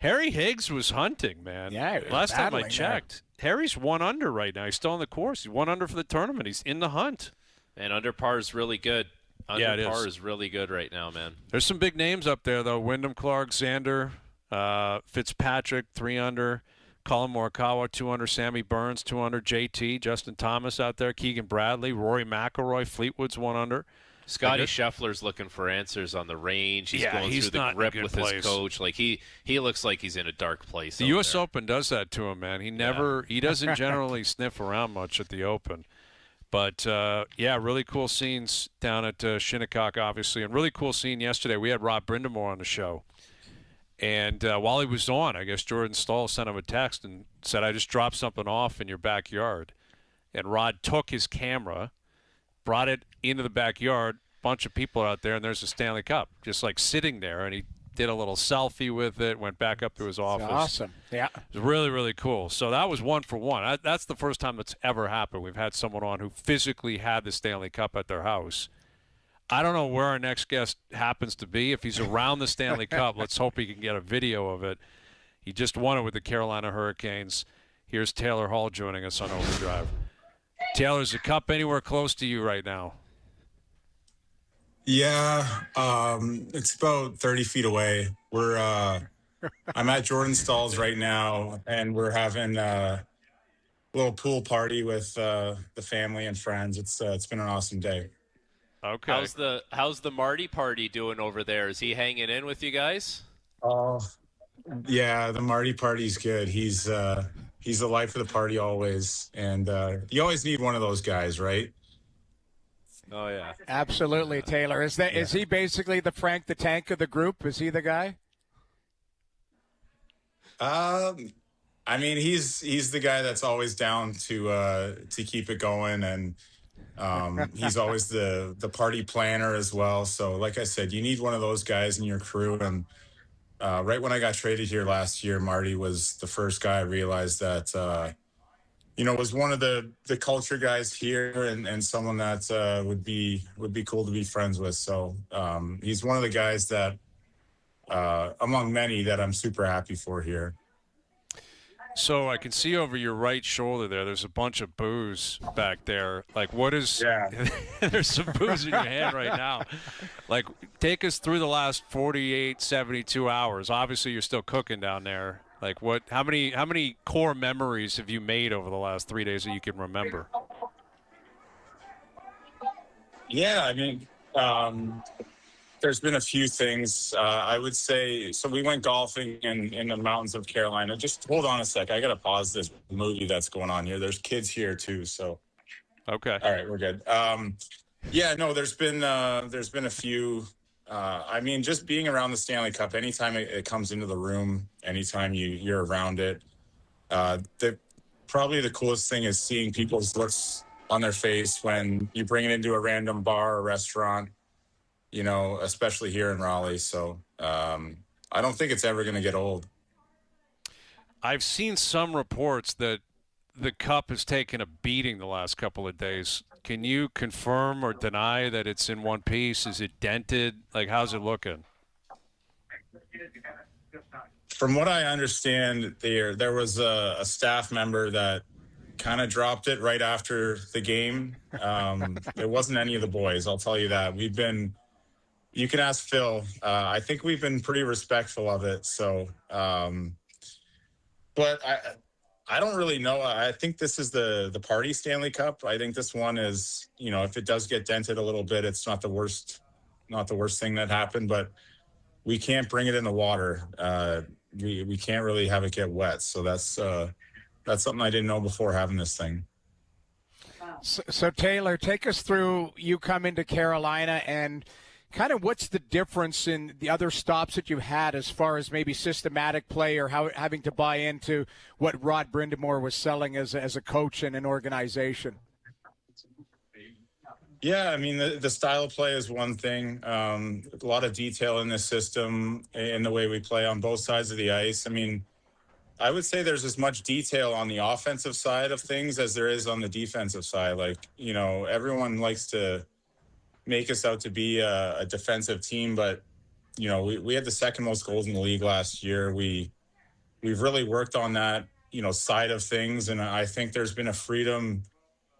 Harry Higgs was hunting, man. Yeah, he was last time I battling checked, Harry's 1 under right now. He's still on the course. He's 1 under for the tournament. He's in the hunt. And under par is really good. Yeah, it Under par is. is really good right now, man. There's some big names up there, though. Wyndham Clark, Xander, Fitzpatrick, 3 under. Colin Morikawa, 2 under. Sammy Burns, 2 under. JT, Justin Thomas out there. Keegan Bradley, Rory McIlroy, Fleetwood's 1 under. Scotty Scheffler's looking for answers on the range. He's going he's through the not in a grip good with place. his coach. Like he looks like he's in a dark place. The U.S. Open does that to him, man. He doesn't generally sniff around much at the Open. But, really cool scenes down at Shinnecock, obviously. And really cool scene yesterday. We had Rob Brindamore on the show. And while he was on, I guess Jordan Stahl sent him a text and said, I just dropped something off in your backyard. And Rod took his camera, brought it into the backyard. Bunch of people out there, and there's a Stanley Cup just like sitting there, and he did a little selfie with it, went back up to his office. Awesome. Yeah. It was really, really cool. So that was 1 for 1. That's the first time that's ever happened. We've had someone on who physically had the Stanley Cup at their house. I don't know where our next guest happens to be. If he's around the Stanley Cup, let's hope he can get a video of it. He just won it with the Carolina Hurricanes. Here's Taylor Hall joining us on Overdrive. Taylor, is the Cup anywhere close to you right now? Yeah, it's about 30 feet away. I'm at Jordan Stahl's right now, and we're having a little pool party with the family and friends. It's been an awesome day. Okay. How's the Marty party doing over there? Is he hanging in with you guys? Oh, yeah, the Marty party's good. He's the life of the party always, and you always need one of those guys, right? Oh yeah, absolutely. Taylor, is he basically the Frank the Tank of the group? Is he the guy? I mean, he's the guy that's always down to keep it going, and he's always the party planner as well. So, like I said, you need one of those guys in your crew. And right when I got traded here last year, Marty was the first guy I realized that. Was one of the culture guys here and someone that would be cool to be friends with. So he's one of the guys that, among many, that I'm super happy for here. So I can see over your right shoulder there's a bunch of booze back there. Like, what is – yeah. There's some booze in your hand right now. Like, take us through the last 48, 72 hours. Obviously, you're still cooking down there. Like what? How many core memories have you made over the last 3 days that you can remember? Yeah, I mean, there's been a few things. I would say. So we went golfing in the mountains of Carolina. Just hold on a sec. I gotta pause this movie that's going on here. There's kids here too. So okay. All right, we're good. Yeah, no, there's been a few. I mean, just being around the Stanley Cup, anytime it comes into the room, anytime you're around it, probably the coolest thing is seeing people's looks on their face when you bring it into a random bar or restaurant, especially here in Raleigh. So I don't think it's ever going to get old. I've seen some reports that the Cup has taken a beating the last couple of days. Can you confirm or deny that it's in one piece? Is it dented? Like, how's it looking? From what I understand, there was a staff member that kind of dropped it right after the game. It wasn't any of the boys, I'll tell you that. You can ask Phil. I think we've been pretty respectful of it. So, but I don't really know. I think this is the party Stanley Cup. I think this one is, if it does get dented a little bit, it's not the worst thing that happened, but we can't bring it in the water. We can't really have it get wet. So that's something I didn't know before having this thing. So Taylor, take us through, you come into Carolina, and kind of what's the difference in the other stops that you've had as far as maybe systematic play or having to buy into what Rod Brindamore was selling as a coach and an organization? Yeah, I mean, the style of play is one thing. A lot of detail in the system, in the way we play on both sides of the ice. I mean, I would say there's as much detail on the offensive side of things as there is on the defensive side. Like, everyone likes to make us out to be a defensive team, but, we had the second most goals in the league last year. We've really worked on that, side of things. And I think there's been a freedom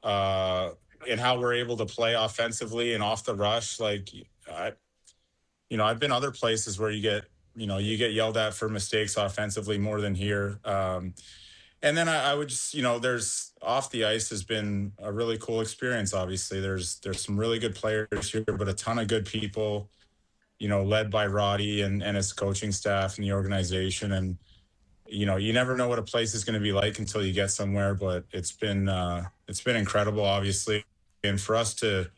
in how we're able to play offensively and off the rush. Like, I've been other places where you get yelled at for mistakes offensively more than here. And then I would just, there's off the ice has been a really cool experience. Obviously there's some really good players here, but a ton of good people, led by Roddy and his coaching staff and the organization. And, you never know what a place is going to be like until you get somewhere, but it's been incredible, obviously. And for us to,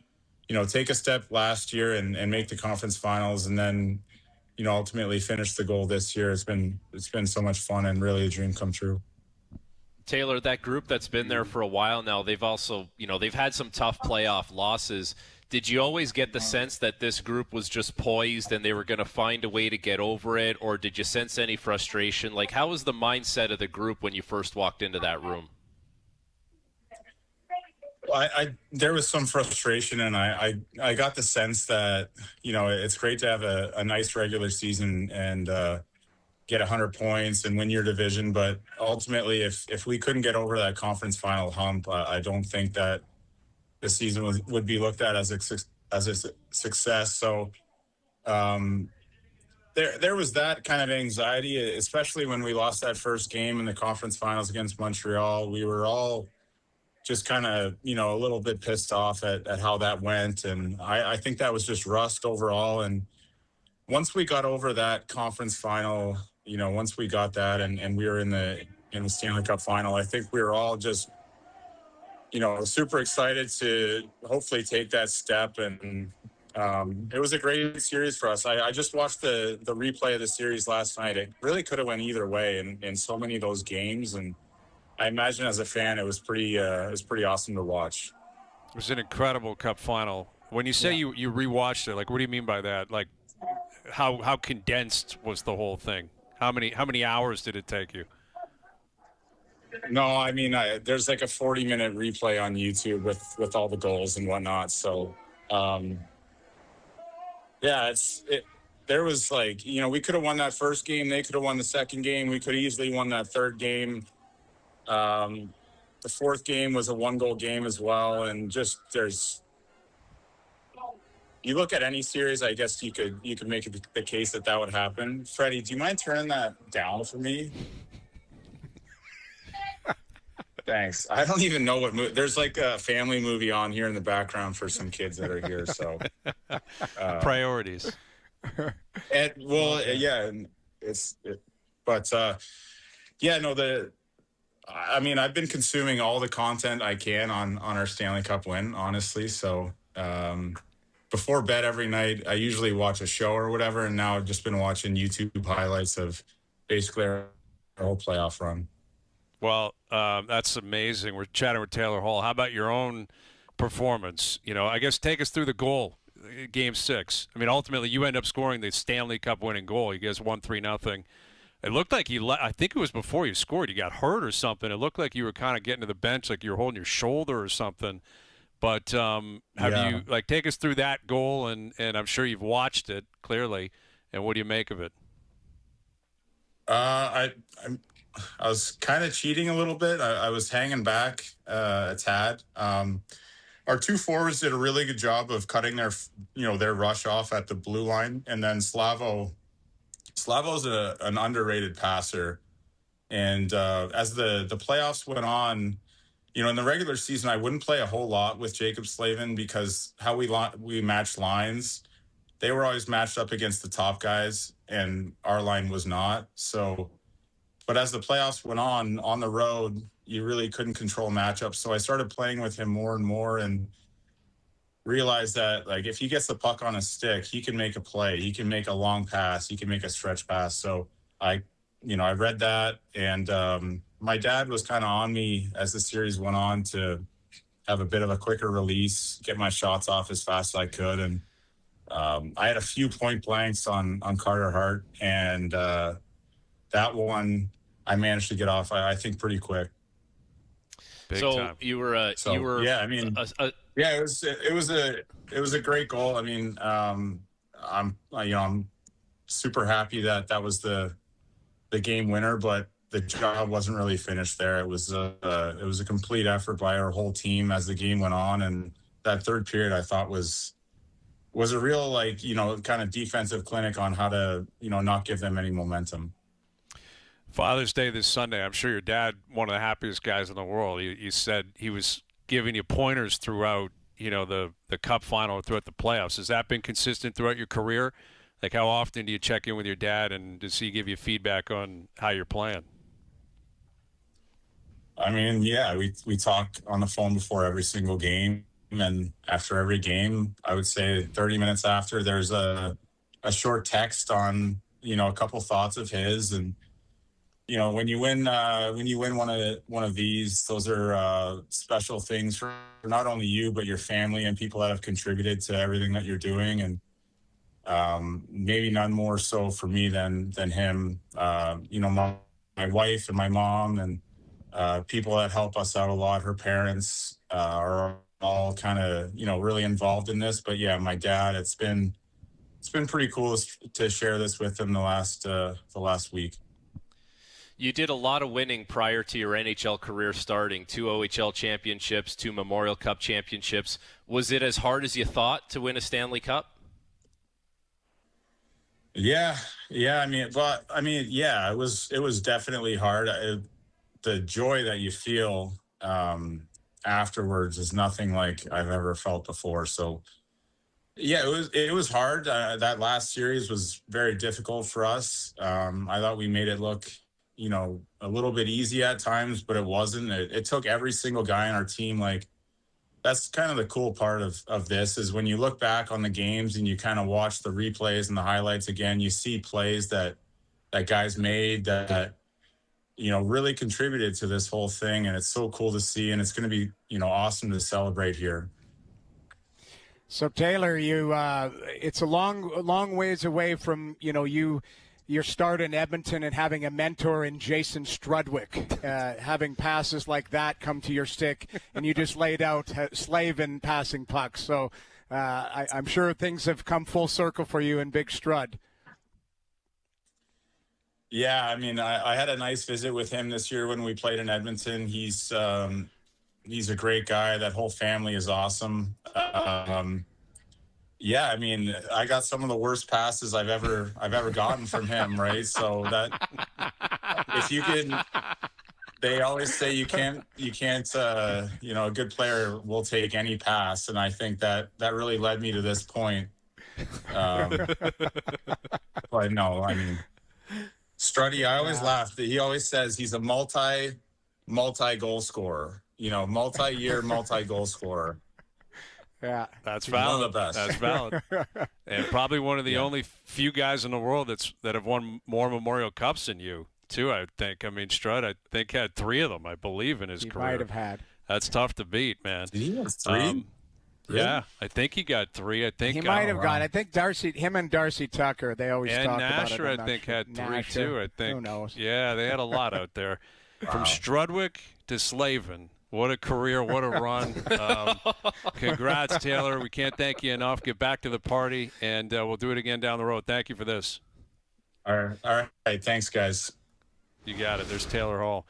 take a step last year and make the conference finals, and then, ultimately finish the goal this year, it's been so much fun and really a dream come true. Taylor, that group that's been there for a while now, they've also, they've had some tough playoff losses. Did you always get the sense that this group was just poised and they were going to find a way to get over it, or did you sense any frustration? Like, how was the mindset of the group when you first walked into that room? There was some frustration, and I got the sense that, it's great to have a nice regular season and get 100 points and win your division. But ultimately, if we couldn't get over that conference final hump, I don't think that the season would be looked at as a success. So there was that kind of anxiety, especially when we lost that first game in the conference finals against Montreal. We were all just kind of, a little bit pissed off at how that went. And I think that was just rust overall. And once we got over that conference final, once we got that and we were in the Stanley Cup final, I think we were all just, super excited to hopefully take that step. And it was a great series for us. I just watched the replay of the series last night. It really could have went either way in so many of those games. And I imagine as a fan, it was pretty awesome to watch. It was an incredible Cup final. When you say you rewatched it, like, what do you mean by that? Like, how condensed was the whole thing? How many hours did it take you? No, I mean, there's like a 40-minute replay on YouTube with all the goals and whatnot. So, there was like, we could have won that first game. They could have won the second game. We could have easily won that third game. The fourth game was a 1-goal game as well. And just you look at any series, I guess you could make the case that would happen. Freddie, do you mind turning that down for me? Thanks. I don't even know what movie. There's like a family movie on here in the background for some kids that are here. So priorities. And I mean, I've been consuming all the content I can on our Stanley Cup win, honestly. So before bed every night, I usually watch a show or whatever. And now I've just been watching YouTube highlights of basically our whole playoff run. Well, that's amazing. We're chatting with Taylor Hall. How about your own performance? I guess take us through the goal, Game 6. I mean, ultimately, you end up scoring the Stanley Cup winning goal. You guys won 3-0. It looked like I think it was before you scored. You got hurt or something. It looked like you were kind of getting to the bench, like you were holding your shoulder or something. But you take us through that goal, and I'm sure you've watched it clearly. And what do you make of it? I was kind of cheating a little bit. I was hanging back a tad. Our two forwards did a really good job of cutting their rush off at the blue line, and then Slavo's an underrated passer. And as the playoffs went on, in the regular season, I wouldn't play a whole lot with Jacob Slavin because how we matched lines, they were always matched up against the top guys, and our line was not. So, but as the playoffs went on the road, you really couldn't control matchups. So I started playing with him more and more, and realized that, like, if he gets the puck on a stick, he can make a play. He can make a long pass. He can make a stretch pass. So I read that, and my dad was kind of on me as the series went on to have a bit of a quicker release, get my shots off as fast as I could. And I had a few point blanks on Carter Hart, and that one I managed to get off, I think, pretty quick. Big so time. you were yeah. I mean, yeah, it was a great goal. I mean, I'm super happy that was the game winner, but the job wasn't really finished there. It was a complete effort by our whole team as the game went on, and that third period I thought was a real, kind of defensive clinic on how to not give them any momentum. Father's Day this Sunday. I'm sure your dad, one of the happiest guys in the world. You said he was giving you pointers throughout, the Cup final, throughout the playoffs. Has that been consistent throughout your career? Like, how often do you check in with your dad, and does he give you feedback on how you're playing? I mean, yeah, we talk on the phone before every single game, and after every game, I would say 30 minutes after, there's a short text on, a couple thoughts of his. And when you win one of these, those are special things for not only you but your family and people that have contributed to everything that you're doing. And maybe none more so for me than him. My wife and my mom and people that help us out a lot. Her parents are all kind of really involved in this. But yeah, my dad. It's been pretty cool to share this with him the last week. You did a lot of winning prior to your NHL career starting. 2 OHL championships, 2 Memorial Cup championships. Was it as hard as you thought to win a Stanley Cup? Yeah. Yeah, it was definitely hard. The joy that you feel afterwards is nothing like I've ever felt before. So yeah, it was hard. That last series was very difficult for us. I thought we made it look a little bit easy at times, but it wasn't. It took every single guy on our team. Like, that's kind of the cool part of this, is when you look back on the games and you kind of watch the replays and the highlights again, you see plays that guys made that really contributed to this whole thing. And it's so cool to see, and it's going to be, awesome to celebrate here. So Taylor, it's a long ways away from, your start in Edmonton and having a mentor in Jason Strudwick, having passes like that come to your stick, and you just laid out Slavin passing pucks. So I'm sure things have come full circle for you in Big Strud. Yeah, I mean, I had a nice visit with him this year when we played in Edmonton. He's a great guy. That whole family is awesome. Yeah, I mean, I got some of the worst passes I've ever gotten from him, right? So that if you can, they always say you can't, a good player will take any pass, and I think that really led me to this point. But no, I mean, Struddy, I always laugh that he always says he's a multi goal scorer, multi-year, multi-goal scorer. Yeah, that's valid. One of the best. That's valid, and probably one of the only few guys in the world that have won more Memorial Cups than you, too. I think. I mean, Strud, I think, had 3 of them, I believe, in his career. He might have had. That's tough to beat, man. Did he have 3? Really? Yeah, I think he got 3. I think he might have got. I think him and Darcy Tucker. They always talk about it. And Nasher, I think, had 3 too. I think. Who knows? Yeah, they had a lot out there. From Strudwick to Slavin. What a career, what a run. Congrats, Taylor. We can't thank you enough. Get back to the party, and we'll do it again down the road. Thank you for this. All right. Thanks, guys. You got it. There's Taylor Hall.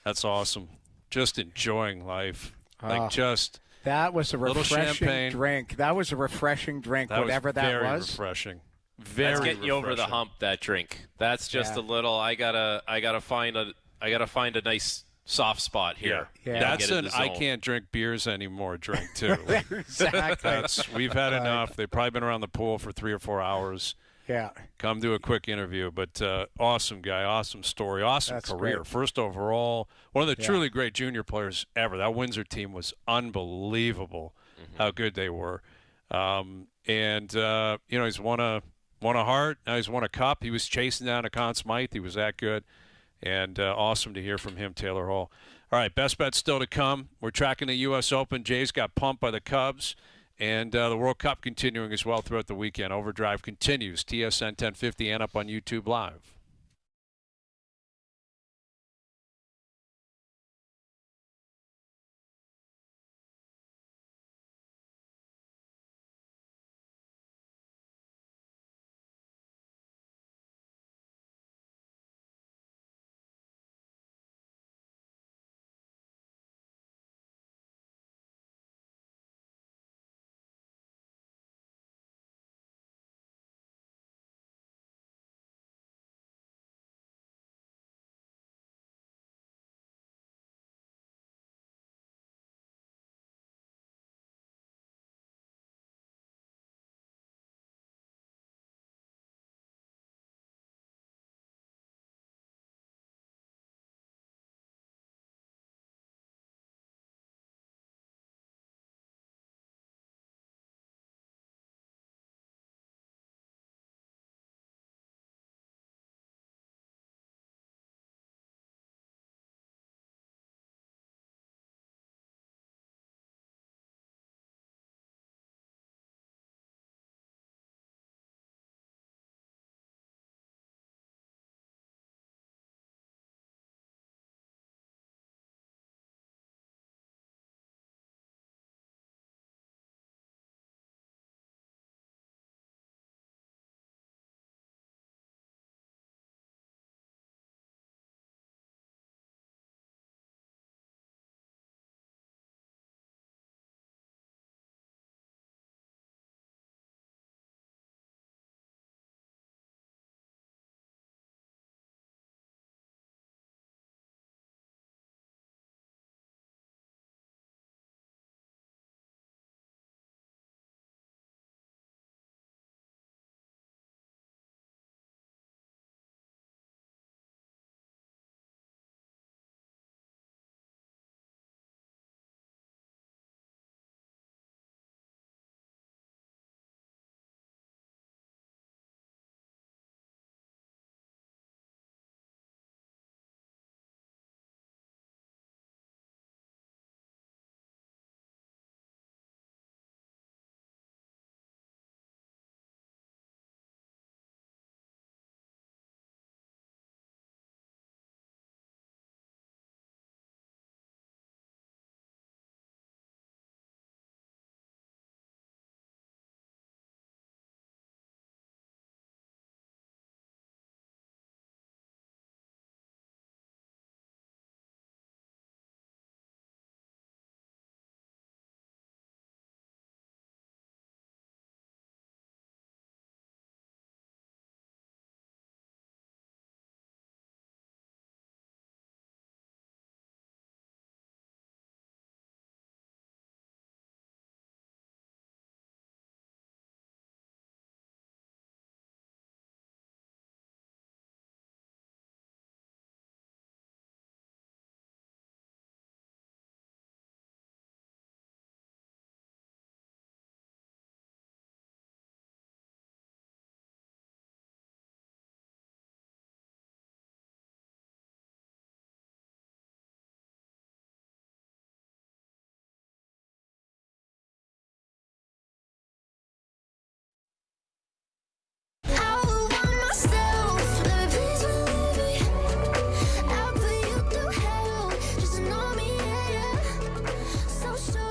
That's awesome. Just enjoying life. That was a refreshing drink. That was a refreshing drink, whatever that very was. Refreshing. That's getting you over the hump. That drink. That's just a little. I gotta find a nice soft spot here. Yeah. That's an I can't drink beers anymore drink too. Exactly. We've had enough. They've probably been around the pool for 3 or 4 hours. Yeah. Come do a quick interview. But awesome guy, awesome story, awesome career. Great. First overall, one of the truly great junior players ever. That Windsor team was unbelievable how good they were. He's won a Hart. Now he's won a cup. He was chasing down a Conn Smythe. He was that good. And awesome to hear from him, Taylor Hall. All right, best bets still to come. We're tracking the U.S. Open. Jays got pumped by the Cubs. And the World Cup continuing as well throughout the weekend. OverDrive continues. TSN 1050 and up on YouTube Live.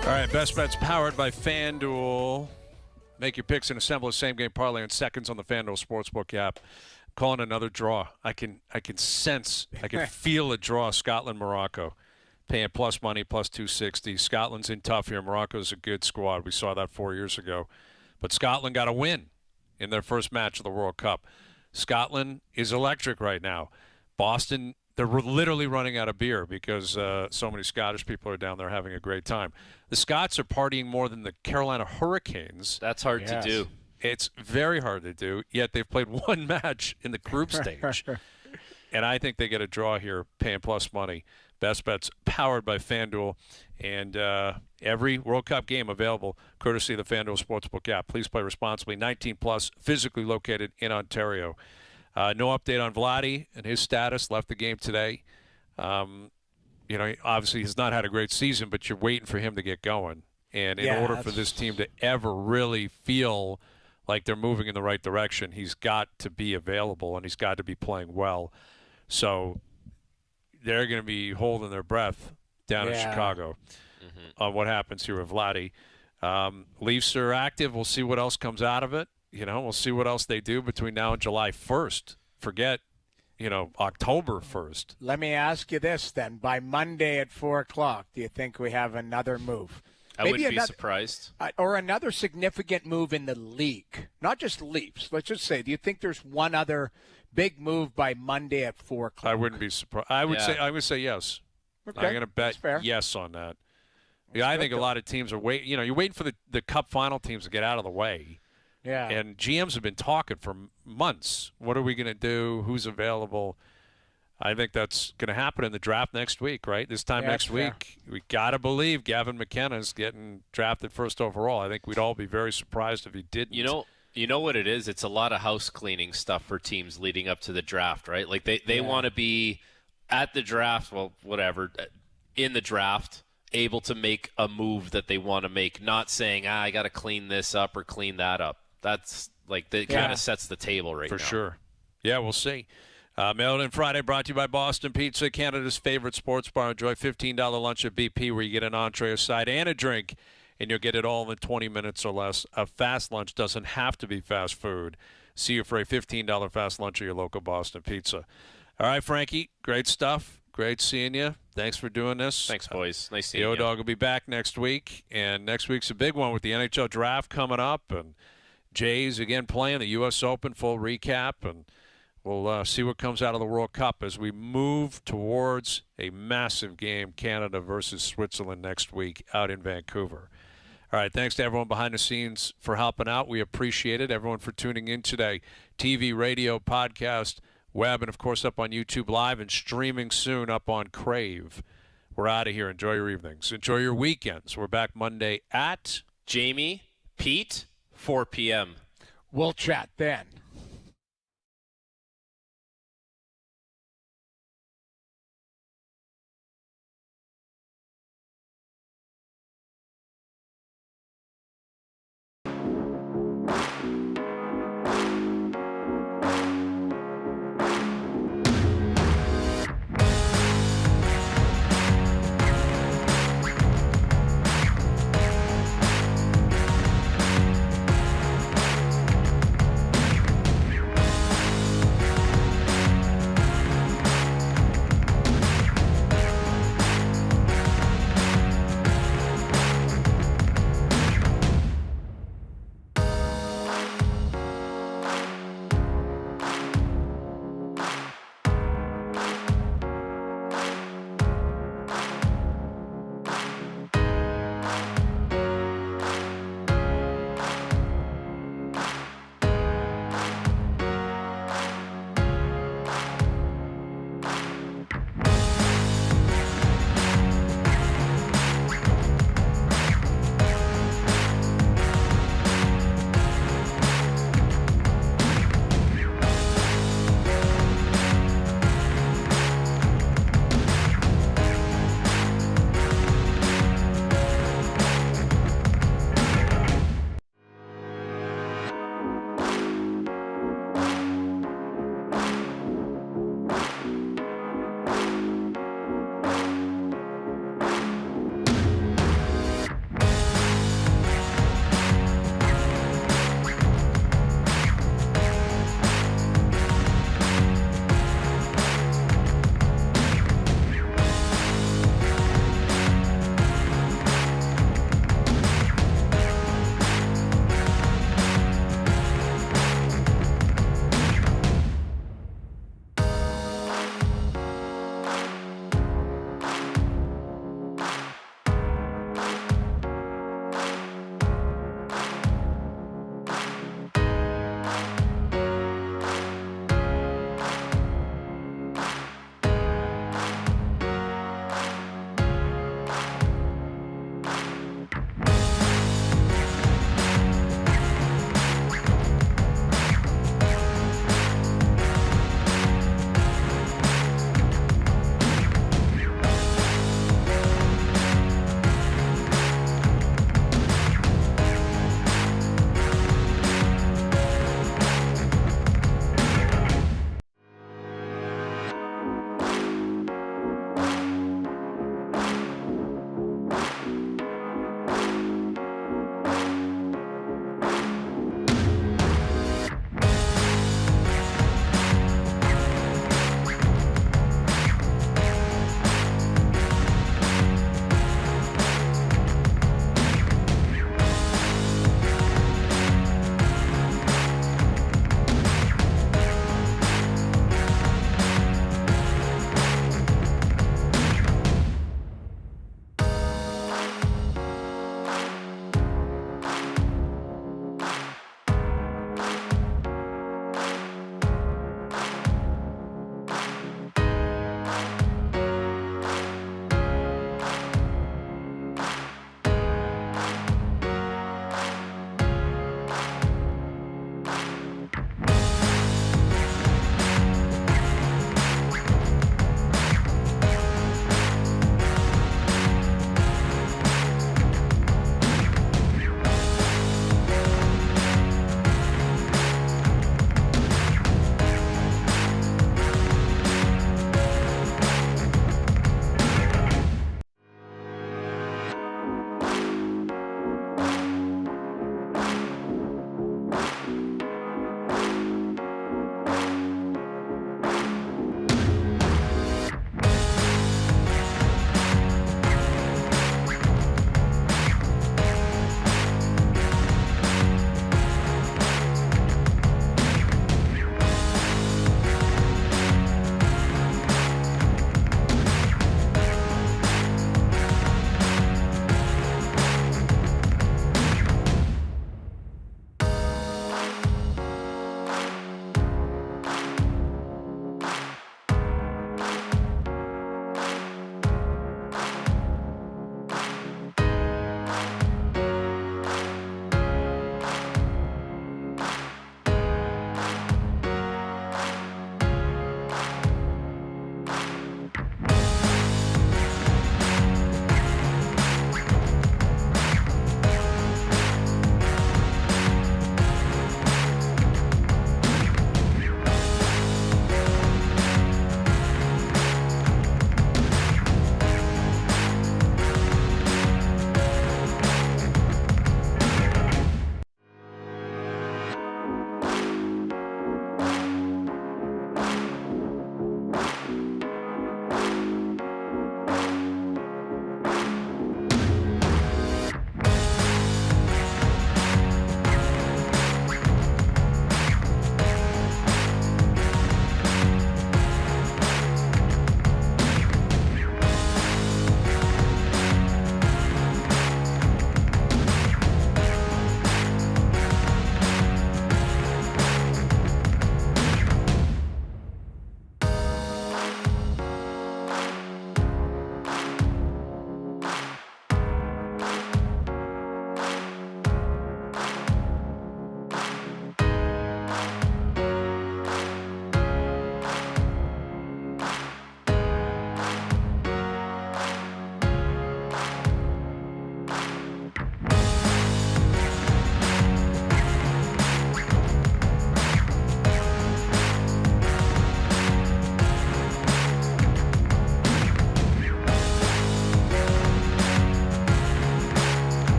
All right, Best Bets powered by FanDuel. Make your picks and assemble a same-game parlay in seconds on the FanDuel Sportsbook app. calling another draw. I can sense, I can feel a draw. Scotland, Morocco, paying plus money, plus 260. Scotland's in tough here. Morocco's a good squad. We saw that 4 years ago. But Scotland got a win in their first match of the World Cup. Scotland is electric right now. Boston, they're literally running out of beer because so many Scottish people are down there having a great time. The Scots are partying more than the Carolina Hurricanes. That's hard to do. It's very hard to do, yet they've played one match in the group stage. And I think they get a draw here, paying plus money. Best Bets powered by FanDuel. And every World Cup game available courtesy of the FanDuel Sportsbook app. Please play responsibly. 19 plus, physically located in Ontario. No update on Vladdy and his status. Left the game today. Obviously he's not had a great season, but you're waiting for him to get going. And in order for this team to ever really feel like they're moving in the right direction, he's got to be available and he's got to be playing well. So they're going to be holding their breath down in Chicago on what happens here with Vladdy. Leafs are active. We'll see what else comes out of it. We'll see what else they do between now and July 1st. Forget, October 1st. Let me ask you this then. By Monday at 4 o'clock, do you think we have another move? I wouldn't be surprised. Or another significant move in the league. Not just Leafs. Let's just say, do you think there's one other big move by Monday at 4 o'clock? I wouldn't be surprised. I'm going to say yes. Okay. I'm going to bet yes on that. I think a lot of teams are waiting. You're waiting for the Cup final teams to get out of the way. Yeah. And GMs have been talking for months. What are we going to do? Who's available? I think that's going to happen in the draft next week, right? This time next week, we got to believe Gavin McKenna's getting drafted first overall. I think we'd all be very surprised if he didn't. You know what it is? It's a lot of house cleaning stuff for teams leading up to the draft, right? Like they want to be at the draft, in the draft, able to make a move that they want to make, not saying, I got to clean this up or clean that up. That's kind of sets the table right now. For sure. Yeah, we'll see. Mail In Friday brought to you by Boston Pizza, Canada's favorite sports bar. Enjoy $15 lunch at BP where you get an entree, a side, and a drink, and you'll get it all in 20 minutes or less. A fast lunch doesn't have to be fast food. See you for a $15 fast lunch at your local Boston Pizza. All right, Frankie, great stuff. Great seeing you. Thanks for doing this. Thanks, boys. Nice seeing you. The O-Dog will be back next week, and next week's a big one with the NHL draft coming up, and Jays again playing the U.S. Open, full recap, and we'll see what comes out of the World Cup as we move towards a massive game, Canada versus Switzerland next week out in Vancouver. All right, thanks to everyone behind the scenes for helping out. We appreciate it. Everyone for tuning in today. TV, radio, podcast, web, and, of course, up on YouTube Live and streaming soon up on Crave. We're out of here. Enjoy your evenings. Enjoy your weekends. We're back Monday at Jamie, Pete, 4 p.m. We'll chat then.